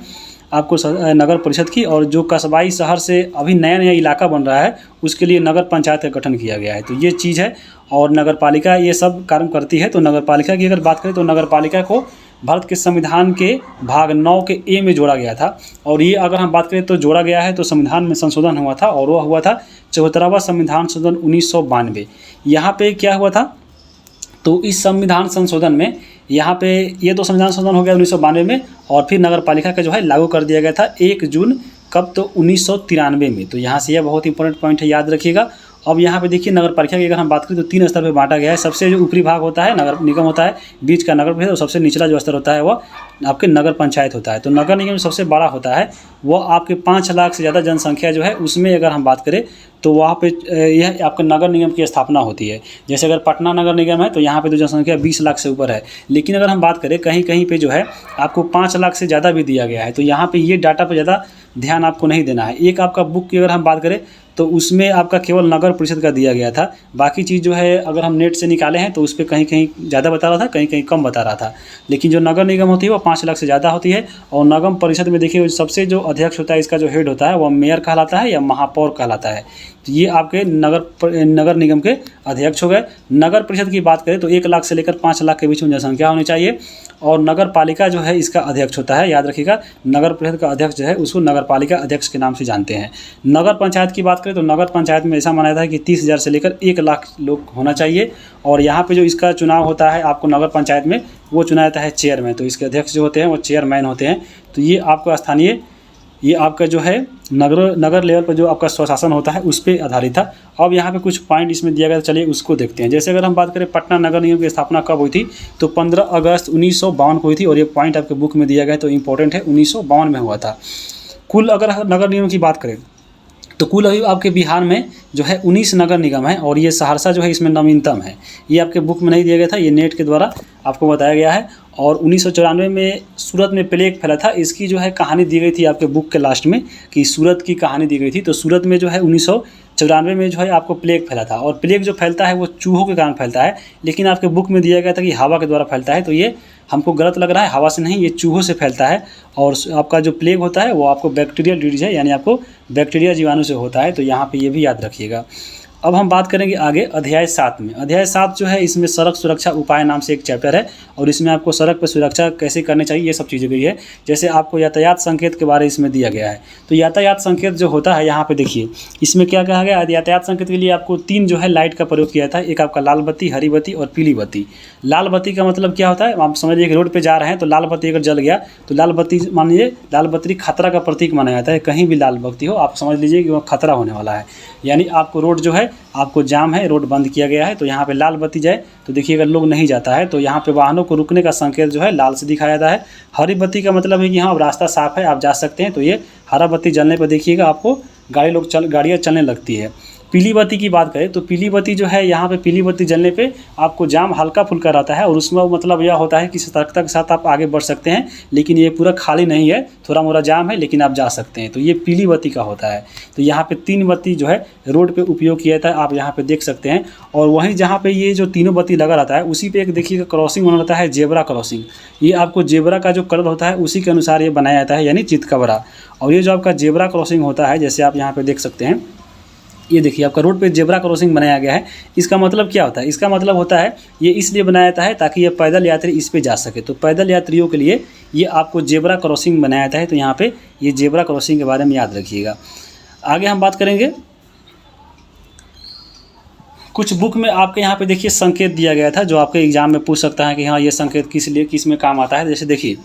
आपको नगर परिषद की, और जो कस्बाई शहर से अभी नया नया इलाका बन रहा है उसके लिए नगर पंचायत का गठन किया गया है। तो ये चीज़ है, और नगर पालिका ये सब कार्य करती है। तो नगर पालिका की अगर बात करें तो नगर पालिका को भारत के संविधान के भाग 9 के ए में जोड़ा गया था। और ये अगर हम बात करें तो जोड़ा गया है तो संविधान में संशोधन हुआ था और वह हुआ था 74वां संविधान संशोधन 1992। यहाँ पे क्या हुआ था, तो इस संविधान संशोधन में यहाँ पे ये तो संविधान संशोधन हो गया 1992 में, और फिर नगर पालिका का जो है लागू कर दिया गया था 1 जून कब, तो 1993 में। तो यहाँ से यह बहुत इंपॉर्टेंट पॉइंट है, याद रखिएगा। अब यहाँ पे देखिए नगर पालिका की अगर हम बात करें तो 3 स्तर पे बांटा गया है। सबसे जो ऊपरी भाग होता है नगर निगम होता है, बीच का नगर परिषद और सबसे निचला जो स्तर होता है वह आपके नगर पंचायत होता है। तो नगर निगम सबसे बड़ा होता है, वह आपके 5 लाख से ज़्यादा जनसंख्या जो है उसमें अगर हम बात करें तो वहाँ पे यह आपके नगर निगम की स्थापना होती है। जैसे अगर पटना नगर निगम है तो यहाँ पे तो जनसंख्या 20 लाख से ऊपर है, लेकिन अगर हम बात करें कहीं कहीं पे जो है आपको 5 लाख से ज़्यादा भी दिया गया है। तो यहाँ पे ये डाटा पर ज़्यादा ध्यान आपको नहीं देना है। एक आपका बुक की अगर हम बात करें तो उसमें आपका केवल नगर परिषद का दिया गया था, बाकी चीज़ जो है अगर हम नेट से निकाले हैं तो उस पर कहीं कहीं ज़्यादा बता रहा था, कहीं कहीं कम बता रहा था। लेकिन जो नगर निगम होती है वो 5 लाख से ज़्यादा होती है। और नगर परिषद में देखिए सबसे जो अध्यक्ष होता है, इसका जो हेड होता है वह मेयर कहलाता है या महापौर कहलाता है। तो ये आपके नगर निगम के अध्यक्ष हो गए। नगर परिषद की बात करें तो 1 लाख से लेकर 5 लाख के बीच में जनसंख्या होनी चाहिए। और नगर पालिका जो है इसका अध्यक्ष होता है, याद रखिएगा। नगर परिषद का अध्यक्ष जो है उसको नगर पालिका अध्यक्ष के नाम से जानते हैं। नगर पंचायत की बात करें तो नगर पंचायत में ऐसा माना जाता है कि 30,000 से लेकर 1 लाख लोग होना चाहिए। और यहाँ पे जो इसका चुनाव होता है आपको नगर पंचायत में, वो चुना जाता है चेयरमैन। तो इसके अध्यक्ष जो होते हैं वो चेयरमैन होते हैं। तो ये आपका स्थानीय, ये आपका जो है नगर लेवल पर जो आपका स्वशासन होता है उस पर आधारित था। अब यहाँ पे कुछ पॉइंट इसमें दिया गया, चलिए उसको देखते हैं। जैसे अगर हम बात करें पटना नगर निगम की स्थापना कब हुई थी, तो 15 अगस्त 1952 को हुई थी। और ये पॉइंट आपके बुक में दिया गया है तो इंपॉर्टेंट है, 1952 में हुआ था। कुल अगर नगर निगम की बात करें तो कुल अभी आपके बिहार में जो है 19 नगर निगम है, और ये सहरसा जो है इसमें नवीनतम है। ये आपके बुक में नहीं दिया गया था, ये नेट के द्वारा आपको बताया गया है। और 1994 में सूरत में प्लेग फैला था, इसकी जो है कहानी दी गई थी आपके बुक के लास्ट में कि सूरत की कहानी दी गई थी। तो सूरत में जो है 1994 में जो है आपको प्लेग फैला था। और प्लेग जो फैलता है वो चूहों के कारण फैलता है, लेकिन आपके बुक में दिया गया था कि हवा के द्वारा फैलता है। तो ये हमको गलत लग रहा है, हवा से नहीं, ये चूहों से फैलता है। और आपका जो प्लेग होता है वो आपको बैक्टीरियल डिजीज है, यानी आपको बैक्टीरिया जीवाणु से होता है। तो यहाँ पे ये भी याद रखिएगा। अब हम बात करेंगे आगे अध्याय 7 में। अध्याय 7 जो है इसमें सड़क सुरक्षा उपाय नाम से एक चैप्टर है, और इसमें आपको सड़क पर सुरक्षा कैसे करनी चाहिए ये सब चीज़ें गई है। जैसे आपको यातायात संकेत के बारे में इसमें दिया गया है। तो यातायात संकेत जो होता है यहाँ पे देखिए इसमें क्या कहा गया, यातायात संकेत के लिए आपको 3 जो है लाइट का प्रयोग किया था। एक आपका लाल बत्ती, हरी बत्ती और पीली बत्ती। लाल बत्ती का मतलब क्या होता है, आप समझ लीजिए रोड पर जा रहे हैं तो लाल बत्ती अगर जल गया तो लाल बत्ती मान लीजिए, लाल बत्ती खतरा का प्रतीक माना जाता है। कहीं भी लाल बत्ती हो आप समझ लीजिए कि वह खतरा होने वाला है, यानी आपको रोड जो है आपको जाम है, रोड बंद किया गया है। तो यहाँ पे लाल बत्ती जाए तो देखिए अगर लोग नहीं जाता है तो यहाँ पे वाहनों को रुकने का संकेत जो है लाल से दिखाया जाता है। हरी बत्ती का मतलब है कि हाँ अब रास्ता साफ है, आप जा सकते हैं। तो ये हरा बत्ती जलने पर देखिएगा आपको गाड़ियाँ चलने लगती है। पीली बत्ती की बात करें तो पीली बत्ती जो है यहाँ पे पीली बत्ती जलने पे आपको जाम हल्का फुल्का रहता है, और उसमें मतलब यह होता है कि सतर्कता के साथ आप आगे बढ़ सकते हैं, लेकिन ये पूरा खाली नहीं है, थोड़ा मोड़ा जाम है लेकिन आप जा सकते हैं। तो ये पीली बत्ती का होता है। तो यहाँ पे 3 बत्ती जो है रोड पे उपयोग किया था, आप यहाँ पे देख सकते हैं। और वहीं जहाँ पे ये जो तीनों बत्ती लगा रहता है उसी पे एक देखिएगा क्रॉसिंग बना रहता है, जेब्रा क्रॉसिंग। ये आपको जेब्रा का जो कलर होता है उसी के अनुसार ये बनाया जाता है, यानी चितकबरा। और ये जो आपका जेब्रा क्रॉसिंग होता है, जैसे आप यहाँ पे देख सकते हैं, ये देखिए आपका रोड पे जेब्रा क्रॉसिंग बनाया गया है। इसका मतलब क्या होता है, इसका मतलब होता है ये इसलिए बनाया जाता है ताकि ये पैदल यात्री इस पे जा सके। तो पैदल यात्रियों के लिए ये आपको जेब्रा क्रॉसिंग बनाया जाता है। तो यहाँ पे ये जेब्रा क्रॉसिंग के बारे में याद रखिएगा। आगे हम बात करेंगे, कुछ बुक में आपके यहाँ पे देखिए संकेत दिया गया था जो आपके एग्जाम में पूछ सकता है कि हाँ ये संकेत किस लिए किस में काम आता है। जैसे देखिए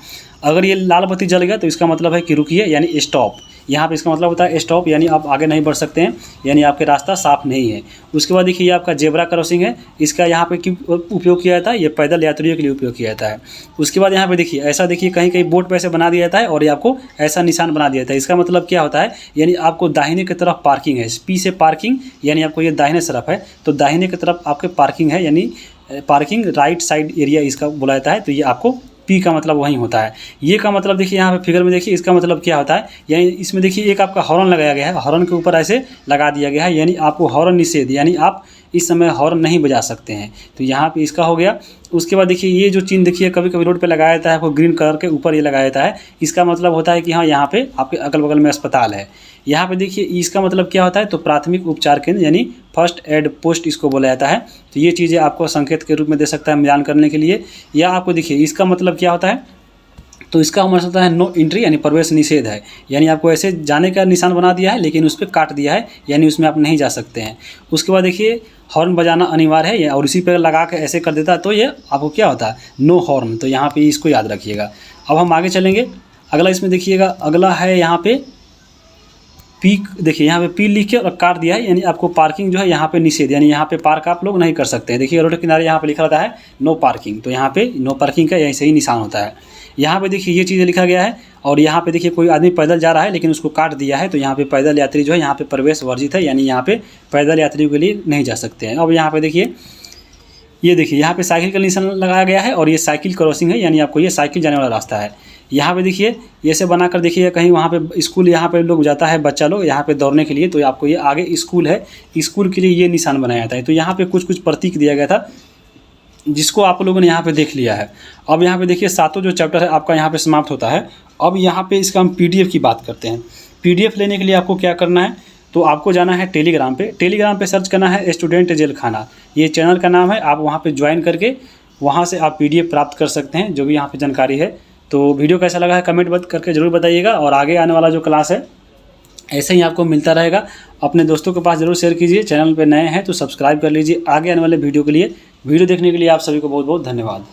अगर ये लाल बत्ती जल गया तो इसका मतलब है कि रुकिए, यानी स्टॉप। यहाँ पे इसका मतलब होता है स्टॉप, यानी आप आगे नहीं बढ़ सकते हैं, यानी आपके रास्ता साफ नहीं है। उसके बाद देखिए ये आपका जेब्रा क्रॉसिंग है, इसका यहाँ पे क्यों उपयोग किया जाता है, ये पैदल यात्रियों के लिए उपयोग किया जाता है। उसके बाद यहाँ पे देखिए ऐसा देखिए कहीं कहीं बोर्ड पे ऐसे बना दिया जाता है और ये आपको ऐसा निशान बना दिया जाता है। इसका मतलब क्या होता है, यानी आपको दाहिने की तरफ पार्किंग है, पी से पार्किंग, यानी आपको ये दाहिने तरफ है तो दाहिने की तरफ आपके पार्किंग है, यानी पार्किंग राइट साइड एरिया इसका बोला जाता है। तो ये आपको पी का मतलब वही होता है। ये का मतलब देखिए यहाँ पे फिगर में देखिए इसका मतलब क्या होता है, यानी इसमें देखिए एक आपका हॉर्न लगाया गया है, हॉर्न के ऊपर ऐसे लगा दिया गया है, यानी आपको हॉर्न निषेध, यानी आप इस समय हॉर्न नहीं बजा सकते हैं। तो यहाँ पे इसका हो गया। उसके बाद देखिए ये जो चिन्ह देखिए कभी कभी रोड पे लगाया जाता है, आपको ग्रीन कलर के ऊपर ये लगाया जाता है। इसका मतलब होता है कि हाँ यहाँ पे आपके अगल बगल में अस्पताल है, यहाँ पे देखिए इसका मतलब क्या होता है, तो प्राथमिक उपचार केंद्र यानी फर्स्ट एड पोस्ट इसको बोला जाता है। तो ये चीज़ें आपको संकेत के रूप में दे सकता है मिलान करने के लिए। या आपको देखिए इसका मतलब क्या होता है, तो इसका मतलब होता है नो एंट्री यानी प्रवेश निषेध है, यानी आपको ऐसे जाने का निशान बना दिया है लेकिन उस पर काट दिया है, यानी उसमें आप नहीं जा सकते हैं। उसके बाद देखिए हॉर्न बजाना अनिवार्य है, और इसी पर लगा के ऐसे कर देता है तो ये आपको क्या होता है, नो हॉर्न। तो यहाँ पे इसको याद रखिएगा। अब हम आगे चलेंगे, अगला इसमें देखिएगा, अगला है यहाँ पे पी। देखिए यहाँ पे पी लिख के और काट दिया है, यानी आपको पार्किंग जो है यहाँ पे निषेध, यानी यहाँ पे पार्क आप लोग नहीं कर सकते हैं। देखिए रोड के किनारे यहाँ पे लिखा रहता है नो पार्किंग, तो यहाँ पे नो पार्किंग का यही सही निशान होता है। यहाँ पे देखिए ये चीज़ें लिखा गया है, और यहाँ पे देखिए कोई आदमी पैदल जा रहा है लेकिन उसको काट दिया है, तो यहाँ पे पैदल यात्री जो है यहाँ पे प्रवेश वर्जित है, यानी यहाँ पे पैदल यात्रियों के लिए नहीं जा सकते हैं। अब यहाँ पे देखिए, ये देखिए यहाँ पे साइकिल का निशान लगाया गया है, और ये साइकिल क्रॉसिंग है, यानी आपको ये साइकिल जाने वाला रास्ता है। यहाँ पे देखिए ये से बनाकर देखिए कहीं वहाँ पे स्कूल, यहाँ पे लोग जाता है बच्चा लोग यहाँ पे दौड़ने के लिए, तो आपको ये आगे स्कूल है, स्कूल के लिए ये निशान बनाया जाता है। तो यहाँ पे कुछ प्रतीक दिया गया था जिसको आप लोगों ने यहाँ पे देख लिया है। अब यहाँ पे देखिए सातों जो चैप्टर है आपका यहाँ पे समाप्त होता है। अब यहाँ पे इसका हम PDF की बात करते हैं। PDF लेने के लिए आपको क्या करना है, तो आपको जाना है टेलीग्राम पे सर्च करना है स्टूडेंट जेल खाना, ये चैनल का नाम है। आप वहाँ पे ज्वाइन करके वहाँ से आप PDF प्राप्त कर सकते हैं, जो भी यहाँ पे जानकारी है। तो वीडियो कैसा लगा है कमेंट करके ज़रूर बताइएगा, और आगे आने वाला जो क्लास है ऐसे ही आपको मिलता रहेगा। अपने दोस्तों के पास ज़रूर शेयर कीजिए। चैनल पे नए हैं तो सब्सक्राइब कर लीजिए आगे आने वाले वीडियो के लिए। वीडियो देखने के लिए आप सभी को बहुत बहुत धन्यवाद।